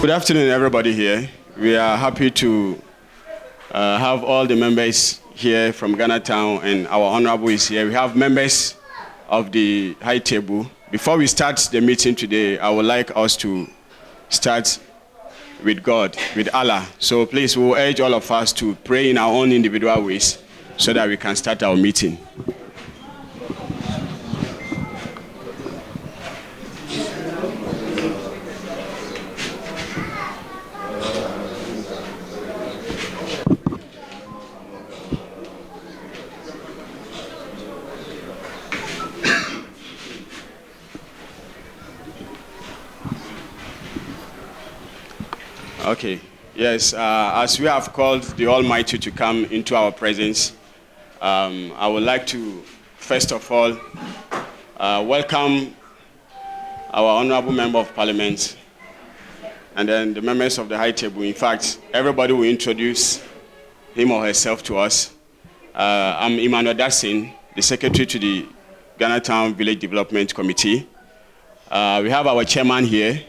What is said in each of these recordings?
Good afternoon, everybody here. We are happy to have all the members here from Ghana Town, and our honorable is here. We have members of the high table. Before we start the meeting today, I would like us to start with God, with Allah. So please, we'll urge all of us to pray in our own individual ways so that we can start our meeting. Okay, yes, as we have called the Almighty to come into our presence, I would like to, first of all, welcome our Honorable Member of Parliament and then the members of the High Table. In fact, everybody will introduce him or herself to us. I'm Emmanuel Dassin, the Secretary to the Ghana Town Village Development Committee. We have our chairman here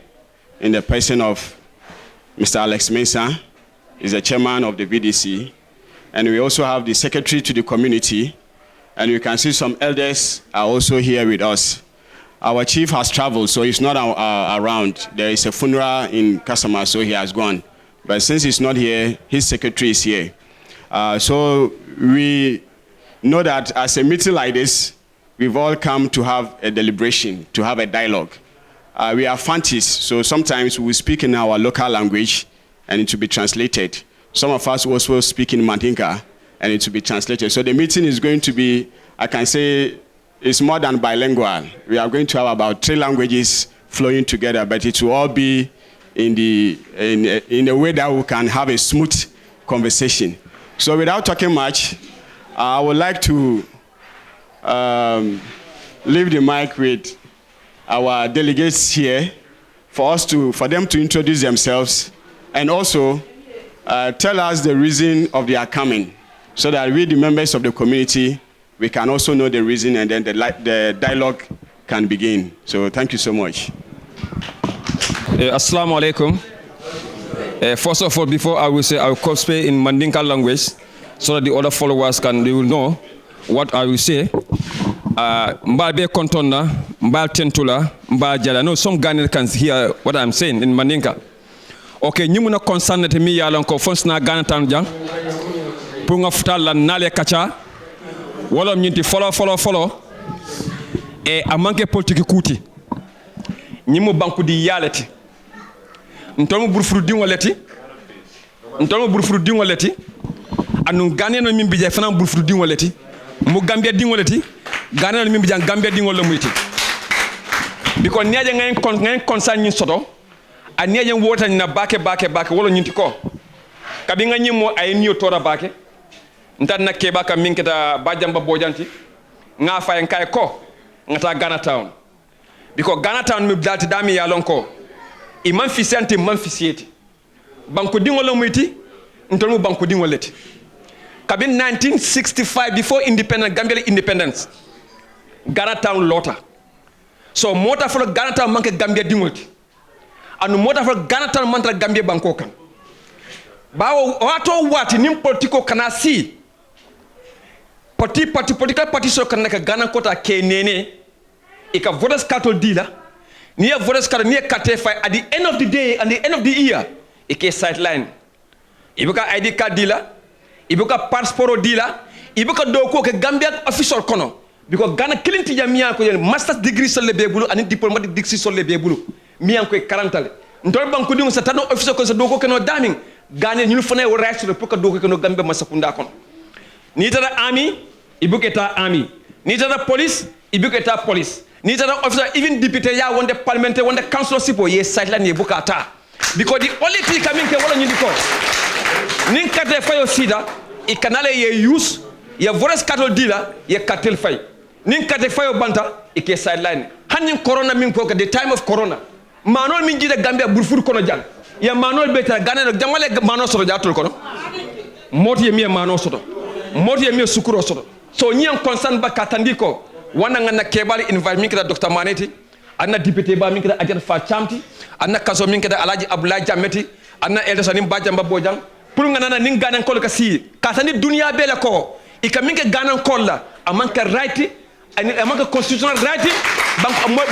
in the person of Mr. Alex Mensah is the chairman of the VDC, and we also have the secretary to the community, and you can see some elders are also here with us. Our chief has traveled, so he's not around. There is a funeral in Kasama, so he has gone. But since he's not here, his secretary is here. So we know that as a meeting like this, we've all come to have a deliberation, to have a dialogue. We are Fantis, so sometimes we speak in our local language and it will be translated. Some of us also speak in Mandinka and it will be translated. So the meeting is going to be, I can say, it's more than bilingual. We are going to have about 3 languages flowing together, but it will all be in a way that we can have a smooth conversation. So without talking much, I would like to leave the mic with our delegates here for them to introduce themselves and also tell us the reason of their coming so that we, the members of the community, we can also know the reason and then the dialogue can begin. So thank you so much. Assalamu alaikum. First of all, before I will say, I will cosplay in Mandinka language so that the other followers they will know what I will say. Mbal be kontona, mbal tentula, mbal jala. No, some Ghanaians can hear what I'm saying in Mandinka. Okay, ñu mëna concerne te mi yalla ko fons na Ghana tan jang. Pour nga futal la nale kacha. Wala ñinti follow. E a manke politique kuti. Ñi mu banku di yaleti. Ntomu Brufut di ngoleti. Ntomu Brufut di ngoleti. Anu Ghanaian no mimbi je fana Brufut di ngoleti. Mu Gambia di ngoleti. Ghana no mimbi jang Gambia di ngol muyti. Biko niaje ngayen concern ñin soto. A niaje wota na bake wala ñinti ko. Kabi nga ñimo ay niyo tora bake. Ntan na keba ka minketa bajamba bojanti. Nga fay kay ko ngata Ghana Town. Biko Ghana Town mi dalti dami ya lonko. I man fisante man fisieti. Banko di ngol muyti. Ntolu banko di ngoleti. Kabi 1965 before Gambia independence. Ghana Town lota. So mota for Ghana Town manke Gambia dingoti. Anu mota for Ghana Town mantra Gambia banko kan. Bawo wato wati nim politiko kana si. Political party so kan naka Ghana kota ke nene. Ika voters cattle dealer. Near voters cattle near Katefai at the end of the day and the end of the year. Ike sideline. Ibuka ID card dealer. Ibuka passport dealer. Ibuka doko ke Gambia official kono. Because Ghana killing Tijamia ko master's degree sur le bebulu and diplomatic degree sur le bebulu. Mian ko 40 ale. Ntol banko di sa tano official ko sa doko ke no daming. Ghana ñu fane wo right sur pour que doko ke no Gambia masakunda kono. Ni tara army, ibuketa army. Ni tara police, ibuketa police. Ni tara officer even deputy ya wonde parliament wonde councilorship ye sideline ye bukata. Because the only thing coming ke wala ñu diko. Nin kate fayo sida, I kanale ye use, ye vores cattle dealer, ye cattle fay. Nin kate fayo banta, ike sideline. Hanin corona min poka, the time of corona. Manol min jida Gambia Brufut kono jang. Ya manol beta Ghana jamale mano soto jatul kono. Moti ye mi mano soto. Moti ye mi sukuro soto. So nyam concern ba katandiko wana ngana kebali invite mi kata Dr. Maneti anna député ba min kada Adjara Fa Chamti anna kaso min kada Alhaji Abdoulaye Jameti anna eldeso nim Bajamba Bojang pour ngana nin ganan kol ka si katani dunia be la ko e ka min ka ganan kol la amanka right amanka constitutional right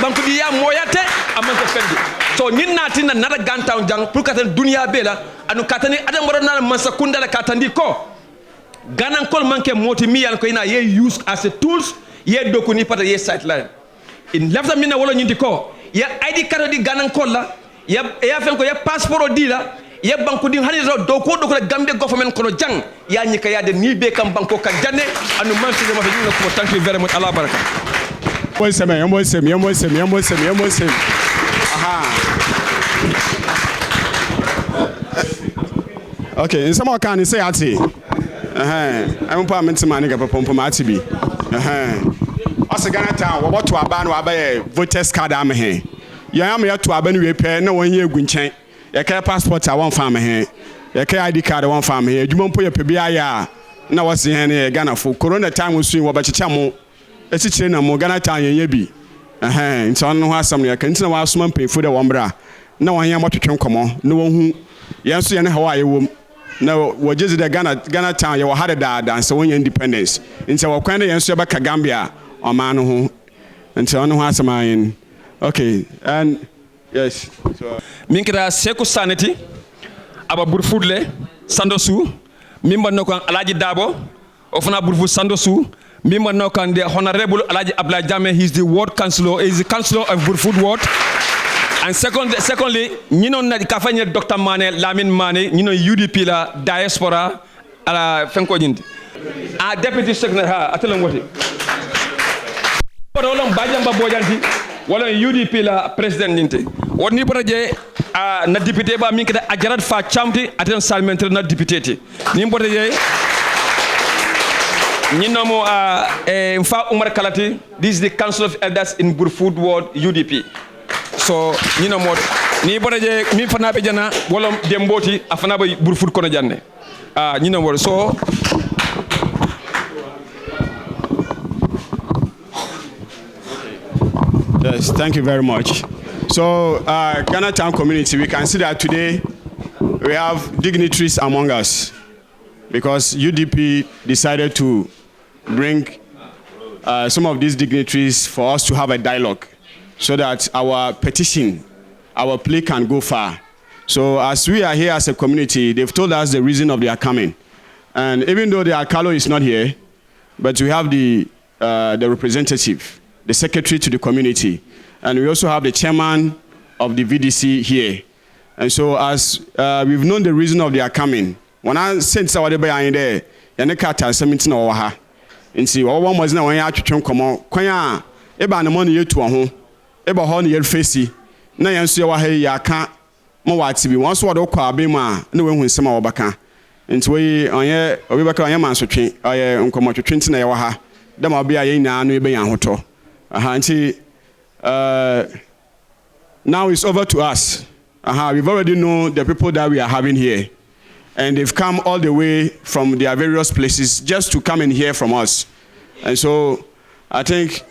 banko diya moyate amanka fendi so nin natina nada gantaw jang pour katani dunia be la anu katani adam na mansa kunda la katandi ko ganan kol manke moti miyan ko ina ye use as a tools ye dokuni pata ye sideline in lafta mina wolo nyindi ko ya ID card di ganan kol la ya fen ko ya passeport di la ya banko di hani do ko Gambia government kono jang ya nyika ya de ni be kam banko ka janne anu man fi ma fi ñu ko thank you very much Allah baraka Mo seme aha okay in some can say ati I'm parliament man ga popom ati bi asa Ghana town wo boto aba no aba ye voters card am he ya am ya to aba no we pe na won ye egu nchen ya ka passport a won fam he ya ka ID card won fam he adwuma mpo ye pe bia ya na wose he ne Ghana fo corona time so wo ba checha mo echichire na mo Ghana town ye bi nti on no asam ya ka nti na wa asoma mpefo de won bra na won ya motwetwe nkomo na won hu ye nso ye ne hawa ye wom na wajezi de Ghana town ye wo hade da so won independence nti wo kwan de ye nso ye ba ka Gambia o ma no ho nti on no asam ayin okay and yes so minkira Seku Sanity aba Brufut le Sandosu mimba nokan Alhaji Dabo ofuna Brufut Sandosu mimba nokan the honorable Alhaji Abdoulaye Jammeh. He's the ward councillor, is the councillor of Brufut ward. And secondly ñino na kafanya Dr. Mane Lamin Mane ñino UDP la diaspora ala fenko jindi a deputy secretary ha atelang wote wala Bajamba Bojanti wala UDP la president ninte woni botaje na député ba min kada Adjara Fa Chamti aten salmentre na député ti ni botaje ñino mo Mfa Umar Kalati. This is the council of elders in Brufut ward UDP. So ñino mo ni botaje mi fana be jana wala demboti afana ba Brufut kono janne ñino mo so yes, thank you very much. So, Ghana Town community, we can see that today we have dignitaries among us because UDP decided to bring some of these dignitaries for us to have a dialogue so that our petition, our plea can go far. So, as we are here as a community, they've told us the reason of their coming. And even though the Alcalo is not here, but we have the representative, the secretary to the community, and we also have the chairman of the VDC here. And so as we've known the reason of their coming, when I sent somebody by there, and kata 17 or ha, and see one was now when I actually come on, Koya, Eba and money to a home, Eba Horn yet facey, na yansu ya wahe ya ka, Mawati be once what Oka Bema, no one who some of Baka. And so we on ye, or we back on your man's train, I am come to Trinity Yawaha, them will be a na no be a hotel. Now it's over to us. We've already known the people that we are having here. And they've come all the way from their various places just to come and hear from us. And so I think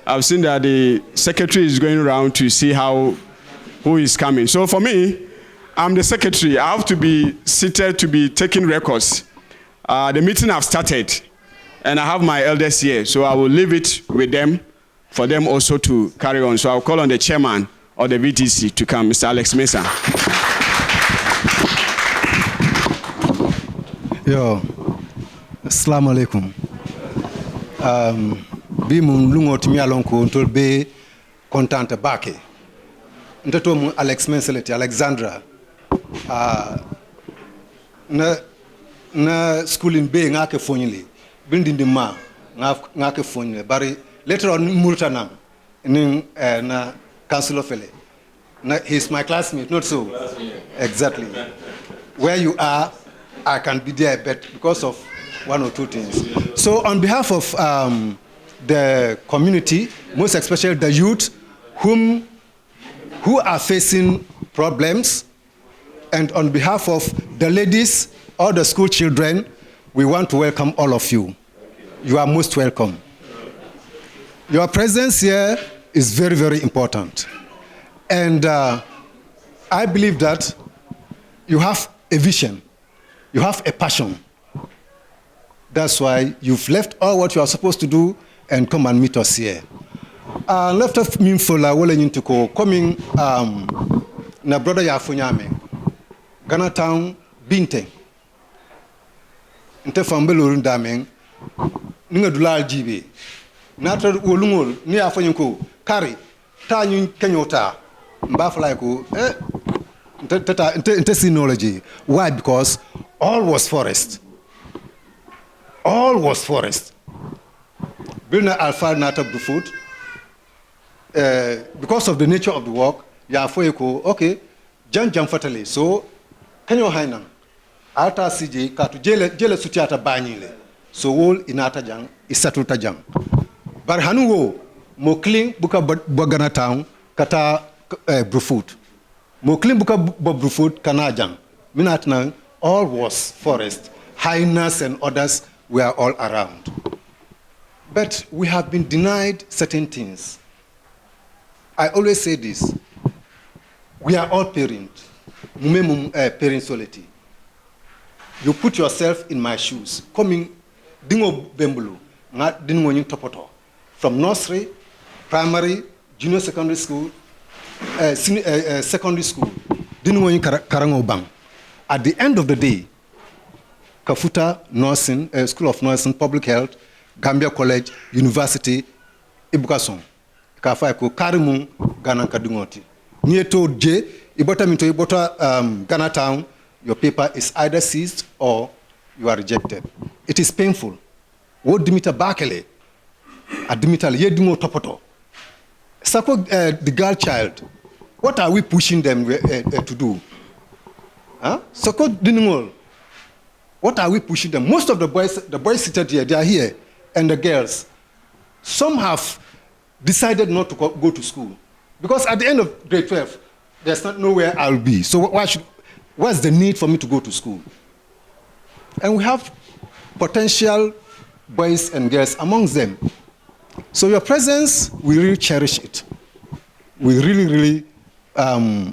I've seen that the secretary is going around to see who is coming. So for me, I'm the secretary. I have to be seated to be taking records. The meeting have started, and I have my elders here. So I will leave it with them for them also to carry on. So I'll call on the chairman of the VTC to come, Mr. Alex Mesa. Yo, assalamu alaikum. Bi mun lungo timi alonko ntol be contente bake. Ntato mu Alex Mesa leti Alexandra. Na schooling be ngake fonyile. Bindindi ma ngake fonyile bari later on Murtanam na Councillor Fele. He's my classmate, not so. Exactly. Where you are, I can be there, but because of one or two things. So on behalf of the community, most especially the youth, who are facing problems, and on behalf of the ladies or the school children, we want to welcome all of you. You are most welcome. Your presence here is very, very important. And I believe that you have a vision, you have a passion. That's why you've left all what you are supposed to do and come and meet us here. Left of me for la wole into coming na brother ya funyame Ghana town binte nte fambelo ndameng ninga dulal jibe natra wolungol ni afanyin ko kari ta nyun kenyota mbafla ko nte sinology. Why? Because all was forest. All was forest. Bilna alfa nata Brufut. Because of the nature of the work, ya foyeko okay, jang fatale. So kanyo hainang alta CJ katu jele sutiata banyile. So wol inata jang isatuta jang. Bar hanuwo mo clean buka Ghana town kata Brufut. Mo clean buka Brufut kana jang. Minatnang all was forest. Hyenas and others were all around. But we have been denied certain things. I always say this. We are all parents. Parent solity. You put yourself in my shoes. Coming, dingo bembulu, ngat dingo nying topoto. From nursery, primary, junior secondary school, secondary school, dingo nying karango bang. At the end of the day, Kafuta Nursing, School of Nursing, Public Health, Gambia College, University, Ibukason. Kafa ko karimu Ghana kadungoti. Nieto J, ibota minto ibota Ghana town, your paper is either seized or you are rejected. It is painful. What Dimita Bakele, a Dimita Yedimo Topoto. Sako the girl child, what are we pushing them to do? Huh? Sako Diningol. What are we pushing them? Most of the boys seated here, they are here, and the girls. Some have decided not to go to school. Because at the end of grade 12, there's not nowhere I'll be. So what's the need for me to go to school? And we have potential boys and girls amongst them. So your presence, we really cherish it. We really, really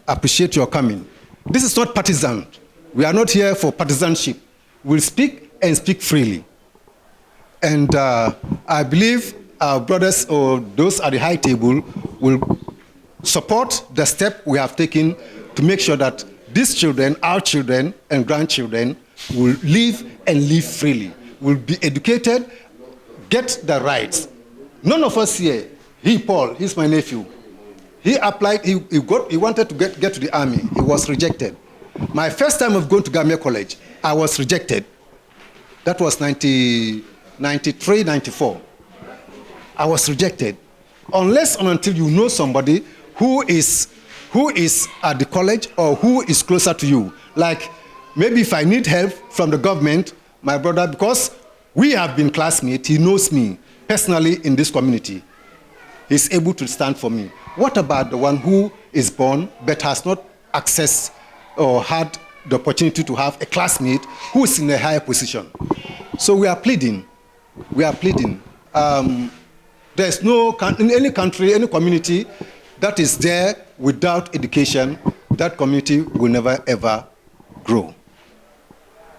appreciate your coming. This is not partisan. We are not here for partisanship. We'll speak and speak freely. And I believe our brothers or those at the high table will support the step we have taken to make sure that these children, our children and grandchildren, will live and live freely, will be educated, get the rights. None of us here, Paul, he's my nephew. He applied, he wanted to get to the army. He was rejected. My first time of going to Gambia College, I was rejected. That was 93, 94. I was rejected. Unless and until you know somebody who is at the college or who is closer to you. Like maybe if I need help from the government, my brother, because we have been classmates, he knows me personally in this community. He's able to stand for me. What about the one who is born but has not accessed or had the opportunity to have a classmate who is in a higher position? So we are pleading. We are pleading. There's no, in any country, any community that is there without education, that community will never ever grow.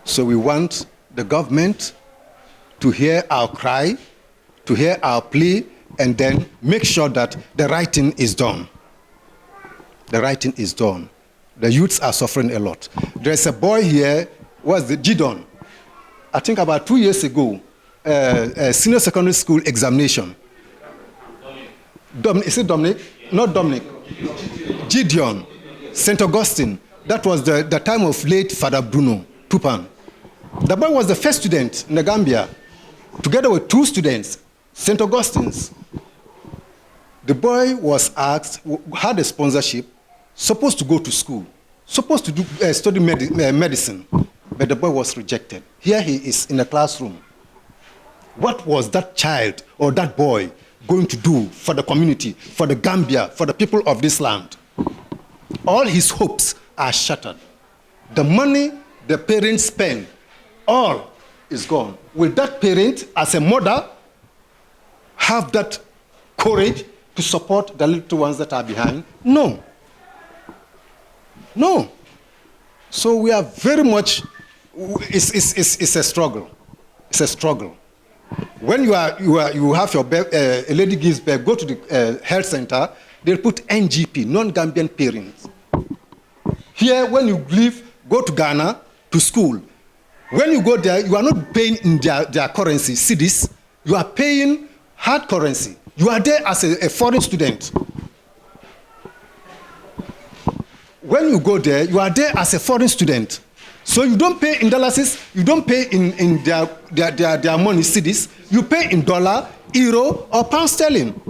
So we want the government to hear our cry, to hear our plea, and then make sure that the right thing is done. The right thing is done. The youths are suffering a lot. There's a boy here, was the Gidon. I think about 2 years ago, a senior secondary school examination. Is it Dominic? Not Dominic. Gideon, St. Augustine. That was the time of late Father Bruno Tupan. The boy was the first student in the Gambia, together with 2 students, St. Augustine's. The boy was asked, had a sponsorship, supposed to go to school, supposed to study medicine, but the boy was rejected. Here he is in a classroom. What was that child or that boy going to do for the community, for the Gambia, for the people of this land? All his hopes are shattered. The money the parents spend, all is gone. Will that parent, as a mother, have that courage to support the little ones that are behind? No. No. So we are very much, it's a struggle. It's a struggle. When you have your a lady gives birth, go to the health center, they'll put NGP, non-Gambian parents. Here, when you leave, go to Ghana, to school. When you go there, you are not paying in their currency, cedis. You are paying hard currency. You are there as a foreign student. When you go there, you are there as a foreign student. So you don't pay in dollars, you don't pay in their money, cedis. You pay in dollar, euro, or pound sterling.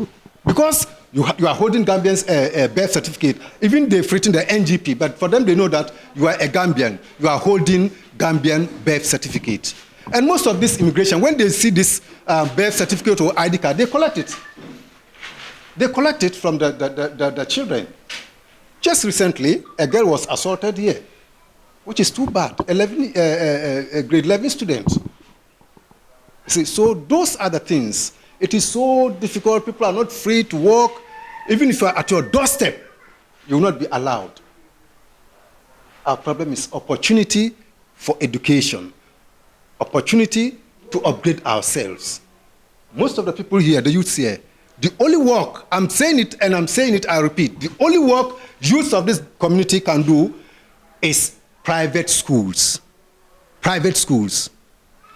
Because you are holding Gambians' birth certificate. Even they've written the NGP, but for them they know that you are a Gambian. You are holding Gambian birth certificate. And most of this immigration, when they see this birth certificate or ID card, they collect it. They collect it from the children. Just recently, a girl was assaulted here, which is too bad. A grade 11 student. See, so those are the things. It is so difficult. People are not free to walk. Even if you are at your doorstep, you will not be allowed. Our problem is opportunity for education, opportunity to upgrade ourselves. Most of the people here, the youths here, the only work, I'm saying it and I'm saying it, I repeat, the only work youths of this community can do is private schools. Private schools.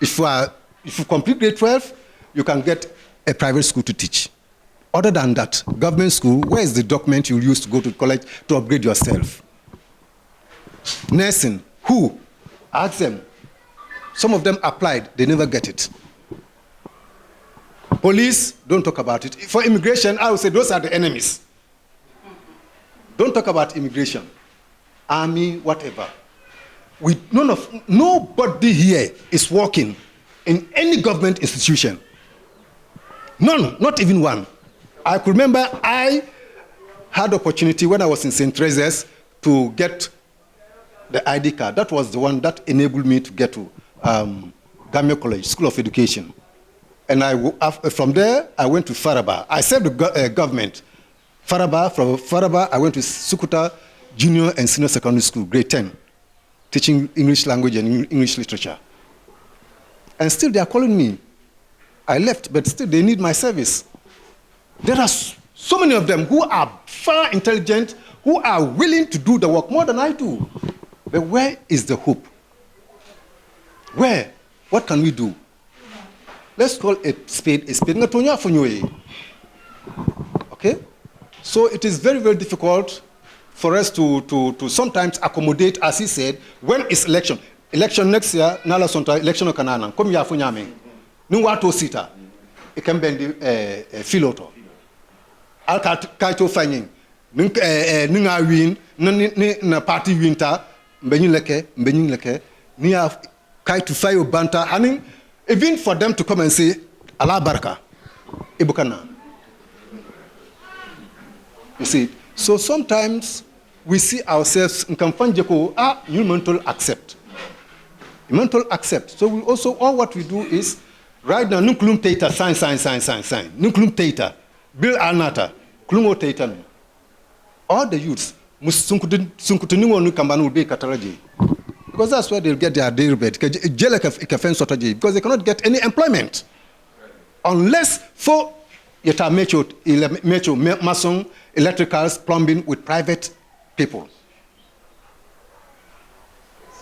If you complete grade 12, you can get a private school to teach. Other than that, government school, where is the document you use to go to college to upgrade yourself? Nursing, who? Ask them. Some of them applied, they never get it. Police, don't talk about it. For immigration, I would say those are the enemies. Don't talk about immigration. Army, whatever. Nobody here is working in any government institution. None, not even one. I could remember I had opportunity when I was in St. Teresa's to get the ID card. That was the one that enabled me to get to Gambia College, School of Education. And from there, I went to Faraba. I served the government. From Faraba, I went to Sukuta Junior and Senior Secondary School, grade 10, teaching English language and English literature. And still, they are calling me. I left, but still, they need my service. There are so many of them who are far intelligent, who are willing to do the work more than I do. But where is the hope? Where? What can we do? Let's call a spade a spade. Okay? So it is very, very difficult for us to sometimes accommodate, as he said, when is election? Election next year, Nala Sonta, election of Kanana. Come here for Yame. Nuwato Sita. It can be Philoto. Alkaito Fanying. Nunga win, na party winter, Benin leke, near Kaitu Fayo Banta, and even for them to come and say, Allah Baraka, Ibukana. You see, so sometimes we see ourselves in Kampanjeko, you mental accept. Mental accept. So we also, all what we do is, right now, Nuklum Tata, sign. Nuklum Tata, Bill Alnata, Klumo Tata. All the youths, because that's where they'll get their day bed. Because they cannot get any employment unless for metro, mason, electricals, plumbing with private people.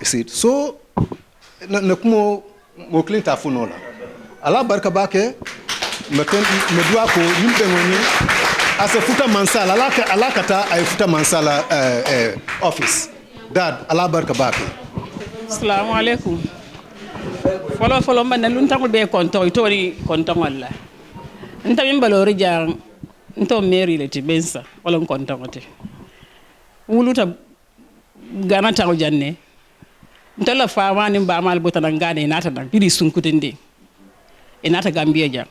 You see, so nakumo moklinta funola. Allah barka bake medua ko yimbe ngoni. As a futa mansala, alakata ay futa mansala office. Dad, Allah barka baki. Assalamu alaikum. Follow man lunta ko be konto itori konto wala. Nta mimbalori jang nto meri leti bensa wala konto ngote. Wuluta gana taw janne. Nta la fama ni ba mal botana ngane nata nak biri sunkutende. Enata Gambia jang.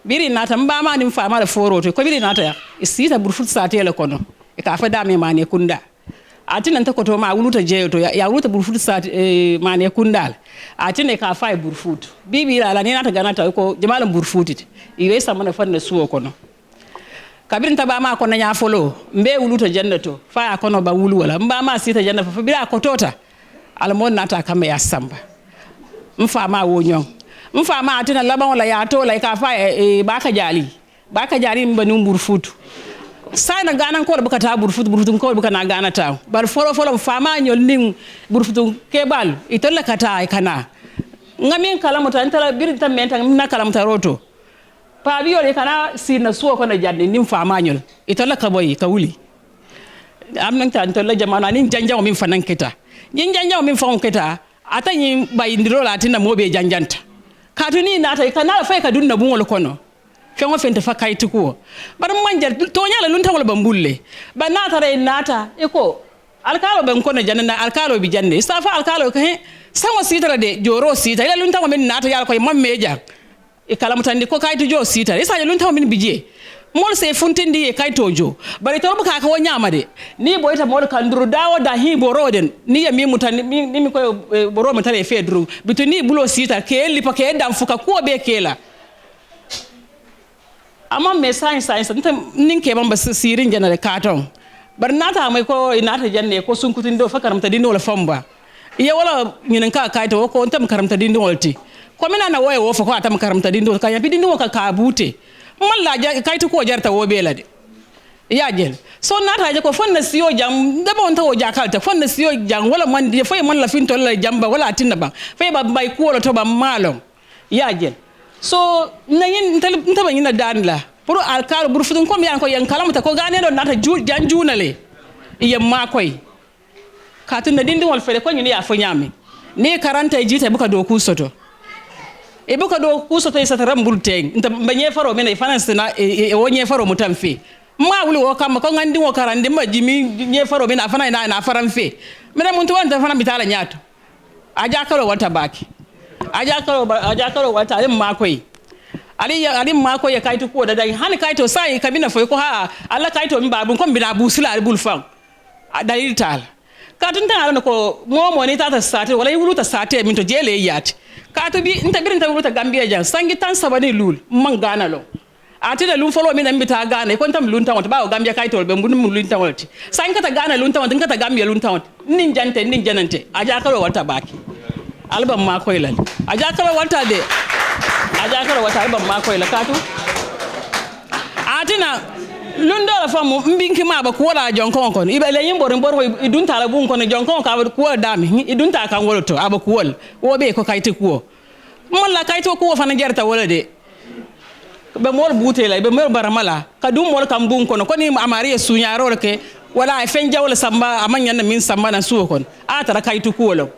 Biri nata mbama ni mfama la foroto ko biri nata ya isita Brufut sati ele kono e ka fa dame mane kunda atina nta koto ma wuluta jeyoto ya wuluta Brufut sati mane kundal atina ka fa Brufut bibi la ni nata ganata ko jamala Brufut iwe sama na fanna suwo kono kabirin ta ba ma ko na nya folo mbe wuluta jannato fa ya kono ba wulu wala mba ma sita jannato fa bira ko tota almon nata kama ya samba mfa ma wonyon mfa ma atina laban wala ya to lai ka fa baka jali mbanu Brufut sai na ganan ko buka ta Brufut ko buka na gana ta bar folo fa ma nyol ning Brufut kebal itolla kata kana ngamin kalamuta antala birin tan menta na kalamuta roto pa biyo le kana sina suwa ko na jadde nim fa mañol itolla ka boy ka wuli am nan tan tolla jamana nin janjaw min fanan keta nin janjaw min fa on keta atani bay ndiro latina mobe janjanta katuni nata kana fa ka dunna bungol kono fengo fente fa kayti ko bar manjal to nyala lunta wala bambulle ba nata re nata eko alkalo ben kono janna alkalo bi jande safa alkalo ka he sango sitara de joro sita ila lunta ko min nata yalla ko mammeja e kala mutandi ko kayto jo sita isa je lunta min bije mol se funtindi e kayto jo bari to buka ka wonyama de ni boyta mol kanduru dawo da hi boroden ni ya mi mutandi mi ko boro mutale fedru bituni bulo sita ke lipa ke dam fuka ko be kela amma me science ninke ban ba sirin janare katon bar nata mai ko inata janne ko sunkutin do fakaramta dinno la famba iya wala nyinen ka kayto ko ontam karamta dinno wolti ko mina na woy wo fa ko atam karamta dinno ka ya dinno ka bute man la ja kayto ko jarta wo belade ya jel so nata je ko fonna siyo jam da bon tawo jakalta fonna siyo jam wala man je fay man la finto la jamba wala tinna ba fay ba bay ko to ba malom ya jel so nayin ntaba nyina danla pour alkalo Brufut ko mi yan ko yan kalamata ko gane do nata janjunale yamma koy katunda dindi wol fere ko nyini ya fo nyame ni 40 jita buka do kusoto e buka do kusoto e sataram bulteng nta banye faro mena e finance na e wonye faro mutamfe ma wuli wo kam ko ngandi wo karande ma jimi nye faro mena fana na faramfe mena muntu wanta fana bitala nyato aja kalo wata baki aja kalo wata alim makoy ali makoy ya kaitu ko da dai hani kaito sai kabina foi ko ha alla kaito mi babun ko bina busula bulfam dalil tal katun tan alano ko momo ni tata sate wala yuluta sate min to jele yati katu bi nta birin ta wuluta Gambia jan sangi tan sabani lul man gana lo ati da lun folo min ambi ta gana ko tam lun tan wata ba Gambia kaito be mbun mun lun tan wati sangi kata gana lun tan wata ngata Gambia lun tan wata nin janante aja kalo wata baki album ma koy lan aja kalo wata de aja kalo wata album ma koy la katu atina lundo la famu mbinki ma ba ko wala jonkon kon ibele yimbor idun tala bun kon jonkon ka ba ko dami idun ta kan woloto aba ko wol wo be ko kayti ko mon la kayto ko fana jarta wala de be mol butela be mol baramala ka dum mol kam bun kon ko ni amari sunyaro ke wala e fen jawla samba amanya na min samba na suwo kon atara kayto ko wolo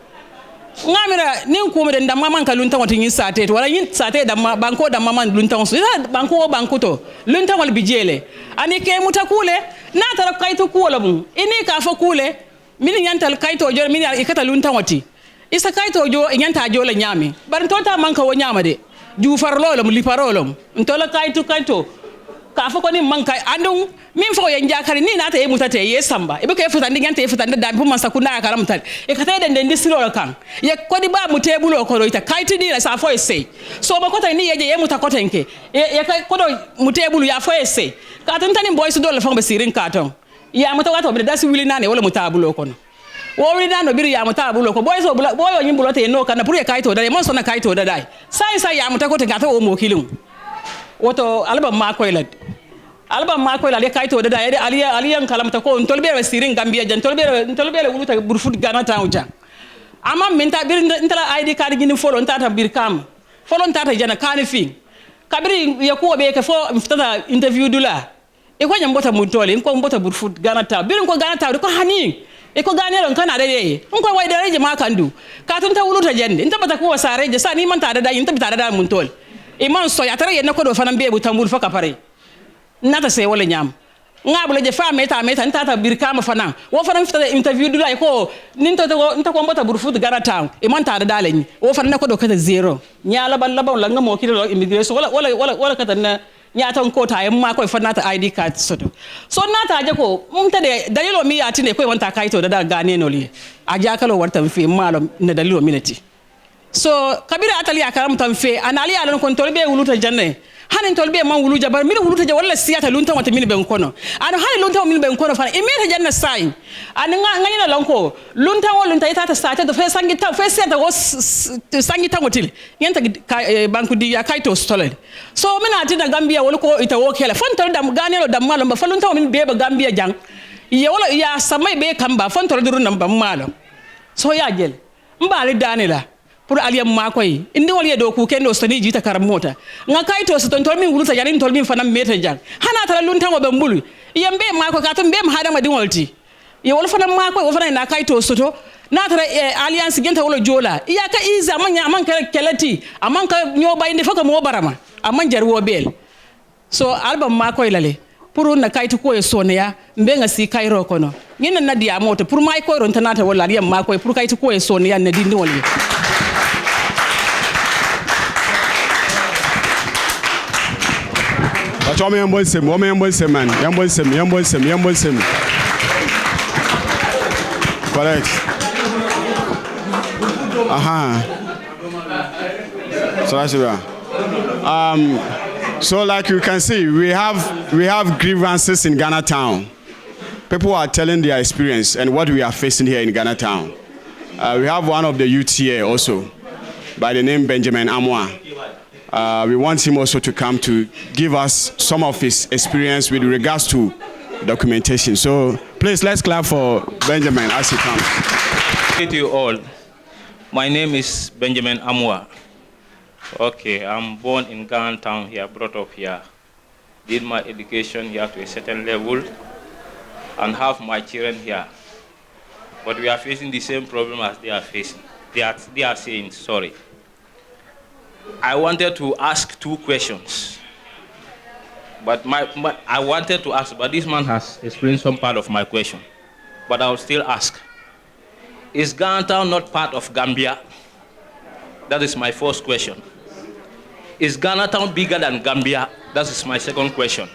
ngamira nin ko me ndam man ka lunta wati yin sate wala yin sate da banko da man lunta so banko to lunta wal bijele ani ke mutakule na tara kayto kula mu ini ka fa kule min yantal kayto jo min ikata lunta wati isa kayto jo yanta jo la nyame bar tonta man ka wo nyama de ju farlolo mu liparolo ntola kayto ka fa ko ni man kay andum min fo yen jakari ni nata e mutate ye samba e be ko e futande ngante e futande da puma sakunda karam tan e kata den den disiro kan ye ko di ba mu tebulo ko roita kayti di la sa fo e sey so ba ko tan ni ye muta ko tenke e ko do mu tebulu ya fo e sey ka tan tan boy su do la fo be sirin katon ya muta wato be da si wili nane wala mutabulo ko no wo wili nano biri ya mutabulo ko boy so boy o nyimbulo te no kana pour ye kayto da mon so na kayto da dai sai ya muta ko tenka to o mo kilum woto album ma koy la le kayto da yede aliyan kalamta ko tolbe sirin Gambia jan tolbe wuluta Brufut Ghana tawja amma min ta bir ntala ID card gini folon tata bir kam folon tata jana kani fi kabiri yakuwa be ke fo mftata interview dula e ko nyambota mutole ko mbota Brufut Ghana ta bir ko Ghana ta ko hani e ko ganelon kana da ye ko way da reje ma kandu ka tun ta wuluta jande inta bata ko wasare je sa ni man ta da inta bita da mutole e man so ya tare yenna ko do fanan be bu tambul fa ka pare nata se wala nyam ngabula je fa meta ntata birkama fana wo fana fita interview dula ko ninto nta ko mbota Brufut Ghana town e man ta da dalani wo fana ko do kata zero nyala balla baw la ngamo kilo immigration wala kata na nyata ko ta yamma ko fana ta ID card soto so nata je ko mumta de dalilo mi yati ne ko wanta kaito da gane no li aja kalo warta fi malo na dalilo minati So kabira atali akaram tanfe anali alon kon tolbe wuluta janne hanin tolbe man wulu jabar min wuluta ja wala siyata lunta wata min ben kono ano hanin lunta min ben kono fa imeta janna sai an ngani na lonko lunta wala lunta ita ta sata do fe sangita fe seta wo sangita wotil yenta banku di ya kaito stolen so mina atina Gambia wala ko ita wo kela fontol dam ganelo dam malo ba falunta min be ba Gambia jang ya wala ya samay be kamba fontol duru nam ba malo so ya jel mbali danila pour aliyam makoy indi wal yedo ku kendo stani jita karam mota nga kayto so ton tolmin wuluta janin tolmin fanam meta jang hana tala lunta wo be mbulu yembe mako ka ton be ma hada ma dinwalti ye wol fanam makoy wo fanay na kayto soto na tara alliance genta wala jola iya ka iza man ya man ka kelati aman ka nyoba inde faka mo barama aman jar wo bel so album makoy lale pour na kayto ko e sonya mbe nga si kayro kono ngina na dia moto pour may koy ron tanata wala aliyam makoy pour kayto ko e sonya na dindi wal Chome yambonsem, man. Yambonsem. Correct. So that's it. So like you can see, we have grievances in Ghana town. People are telling their experience and what we are facing here in Ghana town. We have one of the youth here also, by the name Benjamin Amwa. We want him also to come to give us some of his experience with regards to documentation. So please, let's clap for Benjamin as he comes. Good to you all. My name is Benjamin Amwa. Okay, I'm born in Ghana town here, brought up here. Did my education here to a certain level and have my children here. But we are facing the same problem as they are facing. They are saying, sorry. I wanted to ask 2 questions, but I wanted to ask, but this man has explained some part of my question, but I will still ask. Is Ghana town not part of Gambia? That is my first question. Is Ghana town bigger than Gambia? That is my second question.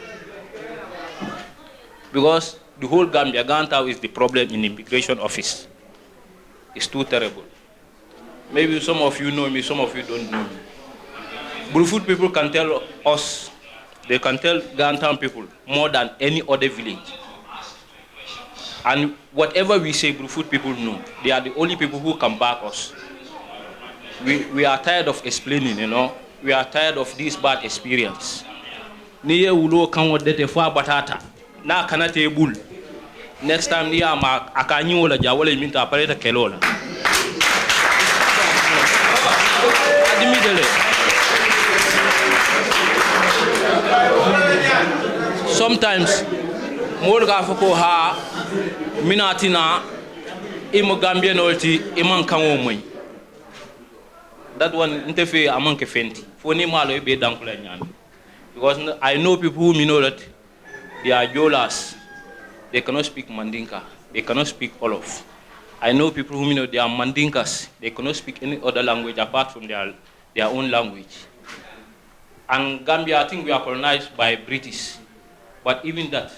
Because the whole Ghana town is the problem in the immigration office. It's too terrible. Maybe some of you know me, some of you don't know me. Brufut people can tell us, they can tell Ghana people more than any other village. And whatever we say, Brufut people know. They are the only people who can back us. We are tired of explaining, you know. We are tired of this bad experience. Niye ulo kanwo dete fwa batata. Na kanate bull. Next time niya akanyi wala jawale minta apareta kelola. Adimidele. Sometimes, more gafoko ha minatina imo Gambian olti iman kanwo moy. That one interfere among kefenti. Foni malo be dankula nyami. Because I know people who know that they are Jolas. They cannot speak Mandinka. They cannot speak Olof. I know people who know they are Mandinkas. They cannot speak any other language apart from their own language. And Gambia, I think we are colonized by British. But even that,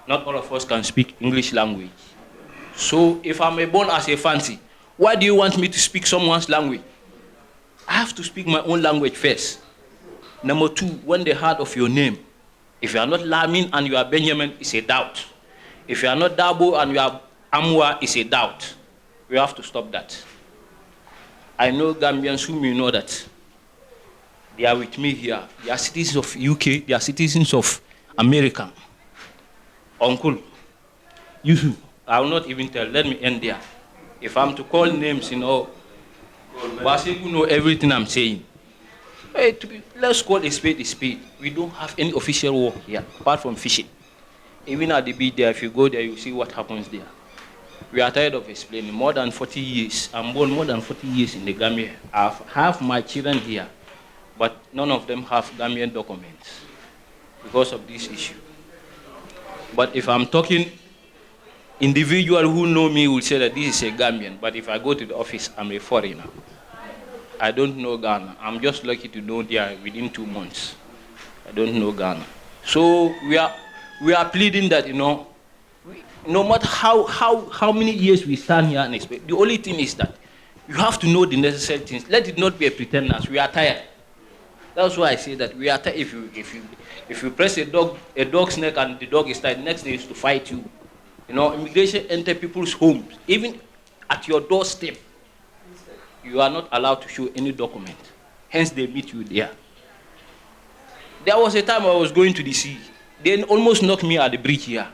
not all of us can speak English language. So if I'm born as a fancy, why do you want me to speak someone's language? I have to speak my own language first. Number 2, when they heard of your name, if you are not Lamin and you are Benjamin, it's a doubt. If you are not Dabo and you are Amwa, it's a doubt. We have to stop that. I know Gambians who may know that. They are with me here. They are citizens of UK. They are citizens of America. Uncle, you, I will not even tell. Let me end there. If I'm to call names, you know, Basiku know everything I'm saying. Hey, let's call a spade a spade. We don't have any official work here, apart from fishing. Even at the beach there, if you go there, you see what happens there. We are tired of explaining. More than 40 years. I'm born more than 40 years in the Gambia. I have my children here, but none of them have Gambian documents because of this issue. But if I'm talking, individual who know me will say that this is a Gambian, but if I go to the office, I'm a foreigner. I don't know Ghana. I'm just lucky to know there within 2 months. I don't know Ghana. So we are pleading that, you know, no matter how many years we stand here and expect, the only thing is that You have to know the necessary things. Let it not be a pretenders. We are tired. That's why I say that we are tired. If you press a dog's neck and the dog is tired, the next day is to fight you. You know, immigration enter people's homes, even at your doorstep. You are not allowed to show any document. Hence, they meet you there. There was a time I was going to the sea. They almost knocked me at the bridge here.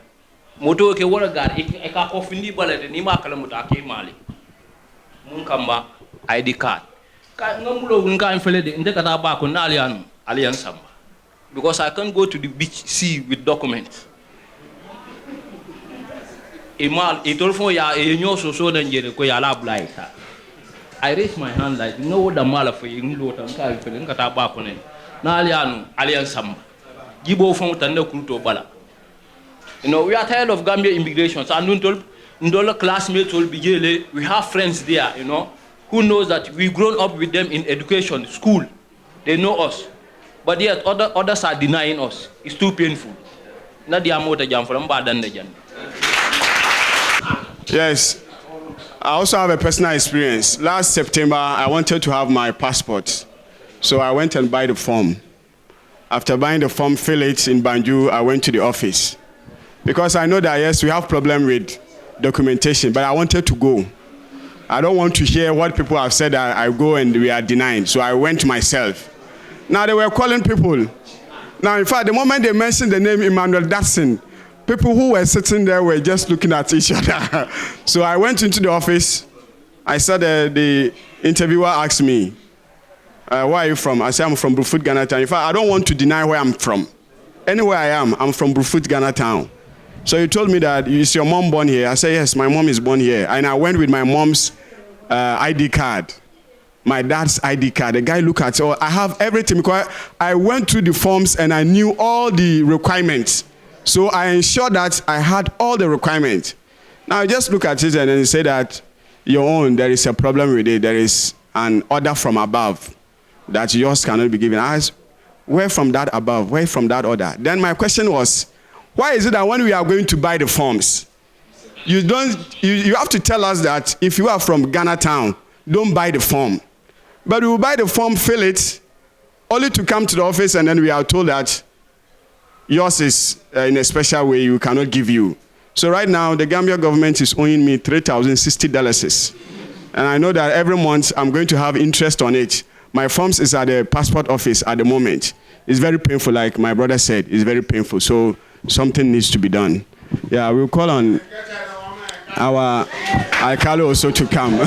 Moto ke wala gar eka kofindi balade ni makala mutake mali. Munkamba ID card. Ka ngamulo nka infele de ndeka ta ba ko na alian samba. Because I can't go to the beach sea with documents. Emal etolfo ya enyo so na njere ko ya la blaita. I raised my hand like, you know what the mala for you nka infele nka ta ba ko ne. Na alian samba. Gibo fon tande kulto bala. You know, we are tired of Gambia immigration. So Ndola classmates will be jailed. We have friends there, you know, who knows that we've grown up with them in education, school. They know us. But yet others are denying us. It's too painful. Yes. I also have a personal experience. Last September, I wanted to have my passport. So I went and buy the form. After buying the form, fill it in Banjul, I went to the office. Because I know that, yes, we have problem with documentation, but I wanted to go. I don't want to hear what people have said. I go and we are denied. So I went myself. Now they were calling people. Now, in fact, the moment they mentioned the name Emmanuel Datson, people who were sitting there were just looking at each other. So I went into the office. I saw the interviewer asked me, where are you from? I said, I'm from Brufut, Ghana town. In fact, I don't want to deny where I'm from. Anywhere I am, I'm from Brufut, Ghana town. So he told me that, is your mom born here? I said, yes, my mom is born here. And I went with my mom's ID card, my dad's ID card. The guy looked at it. Oh, I have everything because I went through the forms and I knew all the requirements. So I ensured that I had all the requirements. Now just look at it and then say that your own, there is a problem with it. There is an order from above that yours cannot be given. I asked, where from that above? Where from that order? Then my question was, why is it that when we are going to buy the forms, you have to tell us that if you are from Ghana town, don't buy the form. But we will buy the form, fill it, only to come to the office and then we are told that yours is in a special way, we cannot give you. So right now, the Gambia government is owing me $3,060. And I know that every month I'm going to have interest on it. My forms is at the passport office at the moment. It's very painful, like my brother said, it's very painful. So something needs to be done. Yeah, we'll call on our Alcalde also to come.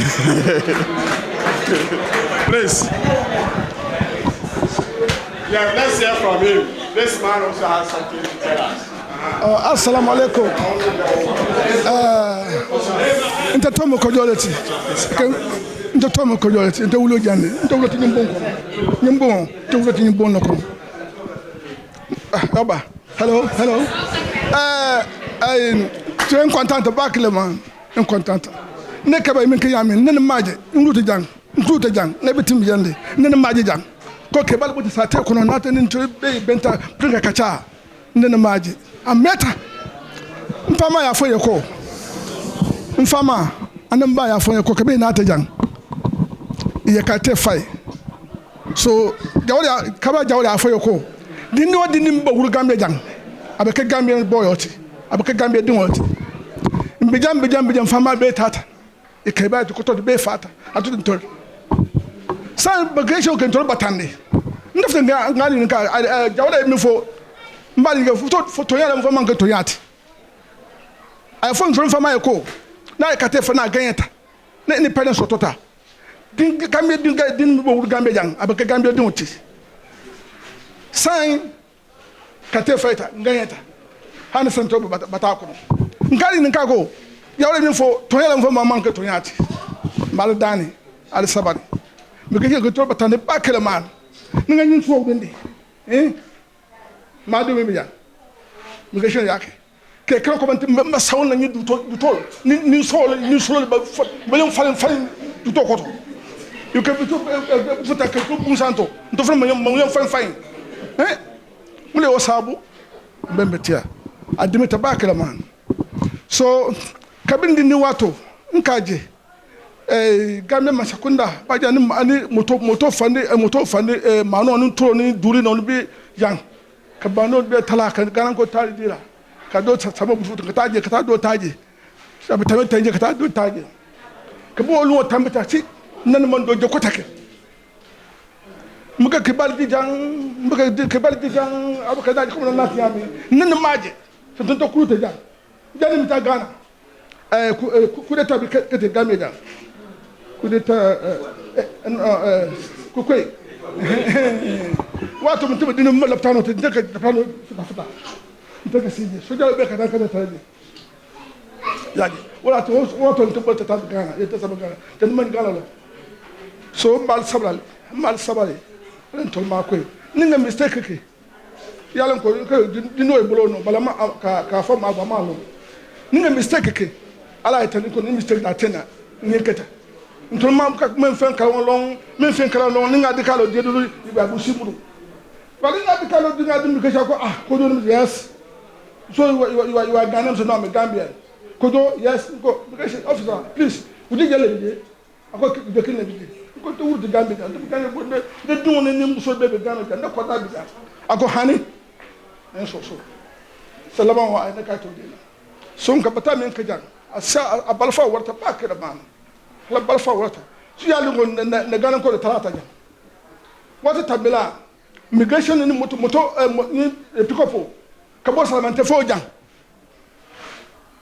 Please. Yeah, let's hear from him. This man also has something to tell us. Assalamu alaikum. Into Tomo Kojoleti. Into Tomo Kojoleti. Into Ulu Jani. Into Ulu Timbon. Into Ulu Timbon. Hello. I'm content to back the man. I'm content. Never by making yamin. None of magic. Include jang. Never Tim Yandi. None of magic jang. Cocky, but what is a take on nothing into Benta, bring a cacha. None of magic. I met her. Mfama for your call. Mfama, and then buy for your cockabin not a young. You can't take fight. So, Jawda for your call. Didn't know the Nimbo Gambia young. I became Gambian boyalty. I became Gambia doing in Bijam Fama Bay Tata. It came back to Koto the Bay Fata. I didn't tell. Some bagation control Batandi. Nothing Jawda me for. Mbali for Toyana for Mango Toyat. I phone from my co. Now I can't for Nagayeta. Independence or Tota. Didn't Gambia didn't go Gambia young. I became Gambia notice. Sign Kate Fighter, Gayeta. Anderson Toba Batako. Ngari Nkago. You're for Toyana for Mango Toyat. Maladani, Al Sabani. Because you go to Batan the back of the man. Ningin for windy. Eh? Madu Mibia. Migration Yaki. Can't come and sound and you do talk. New soul, but William falling to talk. You can put a Santo. To from my young fine. Eh? Muleo Sabu, Bembetia. I dimit a back man. So, Cabin di Nuato, Nkaji. Gambia masakunda ba jani ani moto fande mano onu to ni duri no bi yang ka bano be talaka ganan ko tari dira ka do sama bufu ka taje ka do taje sabi tabe taje ka do taje ka bo lu tambata ci nan man do joko take muka kibal di jang abu ka daji ko na tiyami nan maje so to kuruta jang jani mi ta gana ku de tabi ka te Gambia coup d'état kukwei watu mtume dinu mala tano te ndeka tano futa ndeka sije soja be kana tani yaji wala to watu mtume te tata gana yete sama gana tan man gana la so mal sabale len tol ma koy ninga mistake ke yalla ko dinu e bolo no bala ma ka fa ma ba ma lo ninga mistake ke ala itani ko ni mistake da tena ni keta ntol mam ka men fen kala long ni ngadi kala de do ba bu simuru wala ngadi kala de ngadi mi ka ko ko do yes so you are Ghanaian, so no I'm a Gambian ko do yes ko because officer please would you gele de ako de kin de ko to wurdi Gambia de Gambia bo de do ne so be Gambia de ko ta bi ako hani en so salama wa ay ka to de so ka bata men ka jang asa abalfa warta ba ka da man la balfa wata su ya lungo na ganan ko da talata jam wata tabila migration ni moto ni pikopo ka bo salamante fo jam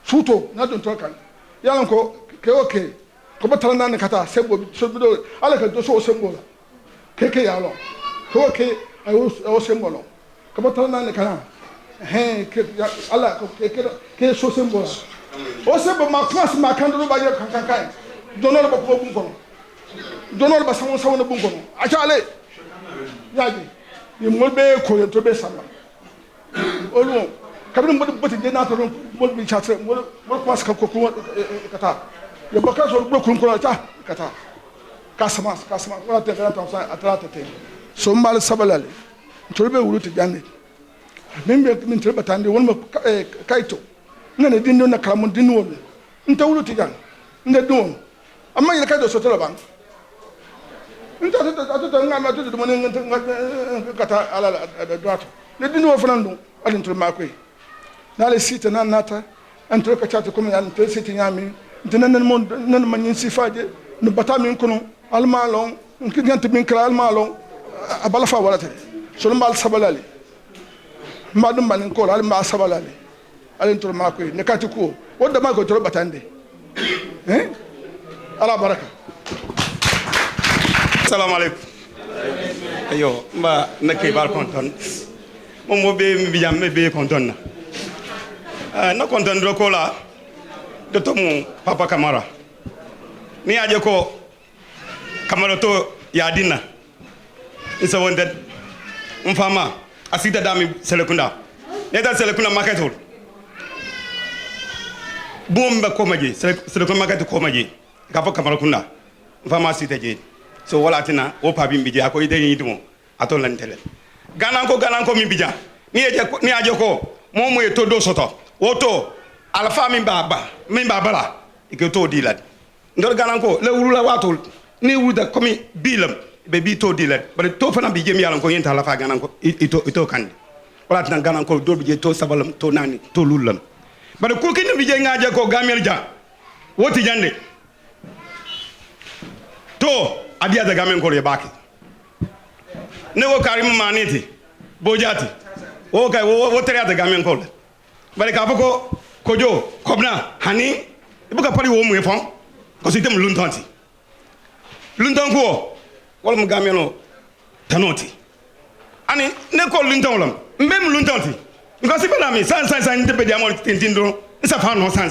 suto na don to kan ya lan ko ke okay ko ba talana ne kata sebo so bido ala ka do so sembo ke ya lo ko okay ay o sembo lo ko ba talana ne kana ke ala ko ke so sembo o sembo ma class ma kan do ba ya kan donor ba ko bun kono donor ba sawo na bun kono achale yaji ni molbe ko to be sama olu kabin mo bote je na to mo bi chatre mo pass ka ko kata yo ba ka so bro kun kono ta kata kasama wala te ta sa atrata te so mal sabalale to be wuluti janne min to be tande won mo kaito ngane dindo na kala mo dinno won nta wuluti janne nda don amma yele kado sotela bang nta to ngama to do mo kata ala doato le dinu fanandu alin to makwe na le site na nata entre ka chata ko yan to site nyami dinan nan man yin sifaje no bata min kono almalon nki gante min kala almalon abala fa wala te so mal sabalali madum man ko alma sabalali alin to makwe ne kati ko wonda ma ko to batande ala baraka assalamu alaikum ayo mba nakay bal konton mo be mi bijam me be konton na konton do ko la do to mu papa Kamara ni aje ko Kamara to ya dinna isa wonde mfama asida dami selekunda ne dal selekunda market hol bomba ko maji selekunda market ko maji gafo Kamara kunda mfama asida je so wala tina o pabi mbije ako ide yidimo ato lantele ganan ko mi bija ni aje ko mo to do soto woto alfa min baba la ike to dilad ndor ganan ko le wulula watol ni wulda komi bilam be bi to dilad bare to fana bi jem yalan ko yenta alfa ganan ko ito kandi wala tina ganan ko do bije to sabalam to nani to lulam bare ko kin bije ngaje ko gamel ja woti jande to adia da gamen ko ye baki ne ko karim maniti bojati o kay wo tere da gamen ko bare ka fako kojo kobna hani ibuka pali wo mu efon ko sitem luntonti lunton ko wala mu gameno tanoti ani ne ko lunton lam mbem luntonti ko sibala mi san ndebe di amol tintindro isa fa no san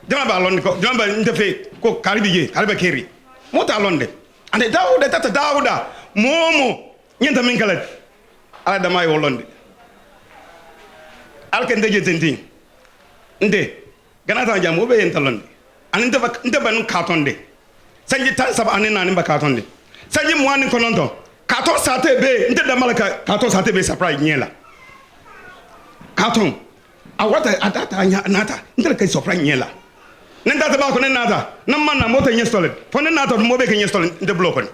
jama ba lon ko jama ba ndefe ko karibiye karibe keri mota londe ande dawuda tata dawuda momo nyenta min kala ala dama yo londe alken deje tentin nde ganata jam obe yenta londe an nde ban katonde sanji tan sab anen nan ba katonde sanji mo an kononto katon sate be nde da malaka katon sate be surprise nyela katon awata atata nya nata nde ka surprise nyela nenda ba ko nenda nam man na mota nyestole fo nenda to mo be ke nyestole nde block ni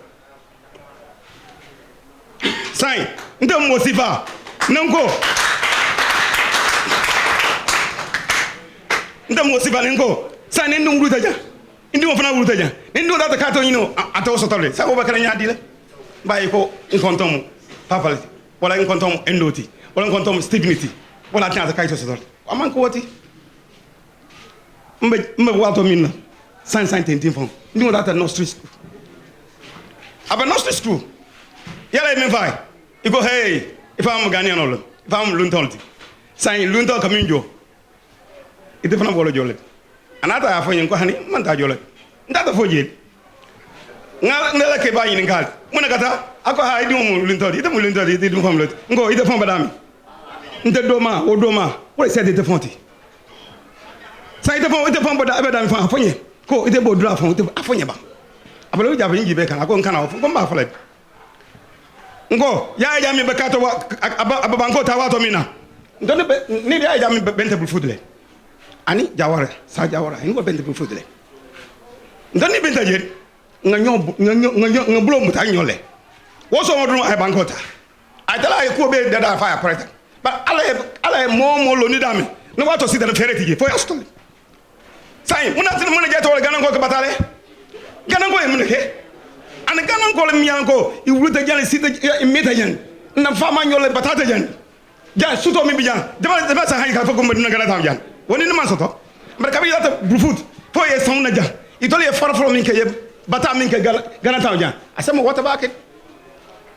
sai nde mo sifa nango nde mo sifa nango sai ne ndu ngruta ja indi mo fana ngruta ja indi da ka to nyino ato so tole sa o ba kana nyaadi le bayi ko nkontom papal wala nkontom endoti wala nkontom stignity wala tan ka to so tole aman ko wati mbe wato minna san tentin fon ndi mo data no street school aba no street school yala me vai iko hey if I'm Ghanaian all if I'm luntolti san luntol kaminjo ite fana bolo jolet anata afo yen ko hani man ta jolet ndata fo jeel ngala ke bayi ni ngal mo nakata ako ha idi mo luntol ite mo luntol ite dum fam lot ngo ite fam badami nte doma o doma wo se ite fonti sa ite fam badami fa afonye ko ite bo dura fam ite afonye ba abalo jabe ngi be kan ako nkana ko mba folet ngo ya mi be kato ababanko ta wato mina ndone ni ya mi bente Brufut le ani jawara sa jawara ngo bente Brufut le ndone bente je nga bulo muta nyole wo so modun ay bankota ay tala ay ko be dada fire preta ba ala mo lo ni dame no wato si da fereti je fo ya stole sai muna tin muna je to ganan ko ka batale ganan ko e mun ke ana ganan ko le miyan ko i wuluta jale sita meta jan na fama nyole batata jan ja suto mi bijan dama sa hay ka fa ko madina gana tam jan woni ni man soto mer ka bi data Brufut fo ye sawna ja i tole e farforo min ke ye bata min ke gana tam jan asama wata ba ke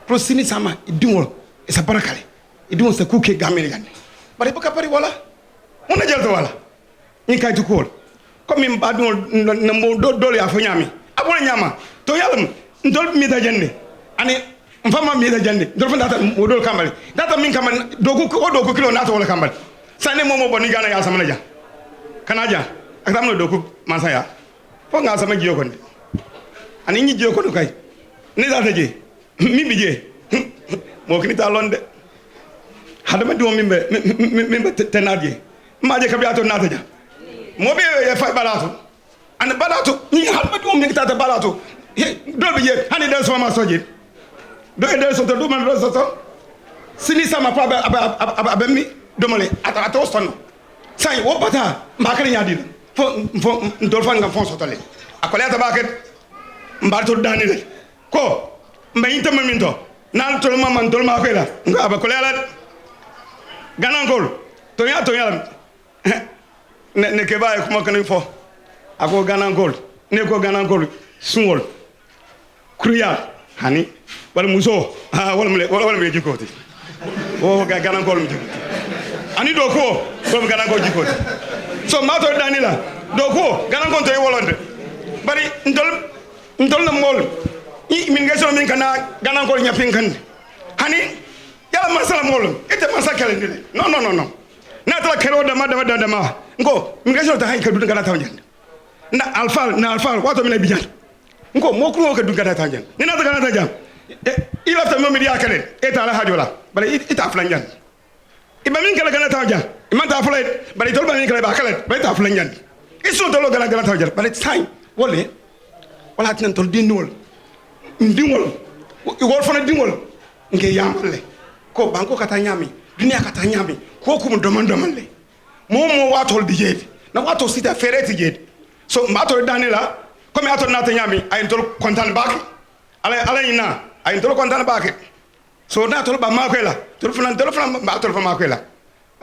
prosini sama idunwol e sa barakale idunwol sa kuke gamel jan bari baka pari wala mona jalto wala ni kay to ko comme ba dun na mo do ya fo nyami abona nyama to yalam ndol mi da jande ani mfama mi da jande ndol fa data mo dol kambali data min kamal doku ko doku kilo nata wala kambali sane momo boni gana ya sama ja kana ja akam no doku mansa ya fo nga sama jiyo ko ani nyi jiyo ko kay ni data je mi bi je mo kini ta londe hadama do mimbe tenadje maje kabiato nata ja mo be ya fa balato an balato ni hadama do mi ta balato dol bi je hani del so ma soje do e del so to do man do so to sini sama pa abemi domole ata stono sai wo bata makare nyadi fo ndol fan ngam fon so tole akole ata baket mbarto dani le ko mbayinta maminto nan tol mama ndol ma ko la ngaba ko la ganankol to ya ne ke baye kuma kan fo ako ganankol ne ko ganankol sungol kriya hani wala muso wala me jikoti o ganankol mi jikoti ani do ko ganankol jikoti so mato danila do ko ganankol to e wolonde bari ndol na mol i min ngeso min kana ganankol nyapin kan hani yala masala mol ite masakale ndile no na tala kero dama ngo min ngeso ta hay ka dun kana tawjan na alfal wato min bijan ngo mo ko ka dun kana tawjan ni na ta kana tawjan il afta mo mi yakale eta la hajola bari ita flanjan iba min kala kana tawjan iman ta fulay bari tol ba min kala ba kala bari ta flanjan iso tolo kana tawjan bari sai wala tan tol dinwol ndingol wol fana dingol nge yamalle ko banko kata nyami dunia kata nyami ko kum doman le mo watol di jedi na wato sita fereti jedi so mbato danila comme ato nata nyami ay tol kontan baki ala ina ay tol kontan baki so na tol ba makwela tol fana ba tol fa makwela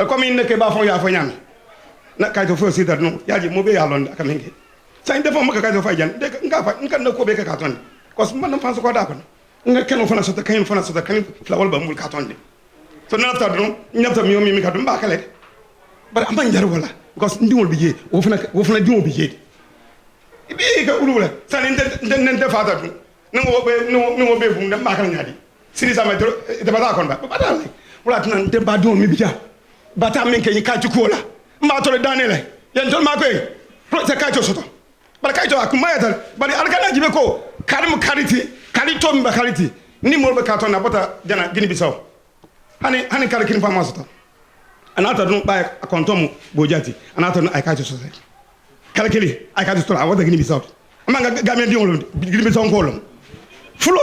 comme ine ke ba fon ya fo nyami na kay to fo sita no yaji mo be yalonda kamenge sa inde fo maka kay to fa jan de nga na ko be ka ton kos man fa so ko da ko nga keno fana so ta kayin fana so ta kayin flawol ba mul ka ton de so na ta dum nyapta mi ka dum ba kale bar amban jar wala kos ndimol bi je wo fana dimo bi je ibi ka ulula sa nde fata dum ngo be bum dem ba kala nyadi sini sama de bata kon ba dal wala tan de ba dum mi bi ja bata min ke ka ci ko la ma to danele yen tol ma ko pro se ka ci soto bar ka ci akuma yatal bari algana jibe ko karim kariti karito mi bakariti ni mo be ka to na bota jana gini bisaw hani kala kin fama soto anata dum ba kontomu bojati anata no ay ka ci soto Kalakili, I can't store. I want to give me out. Among Gambian, give me some column. Full.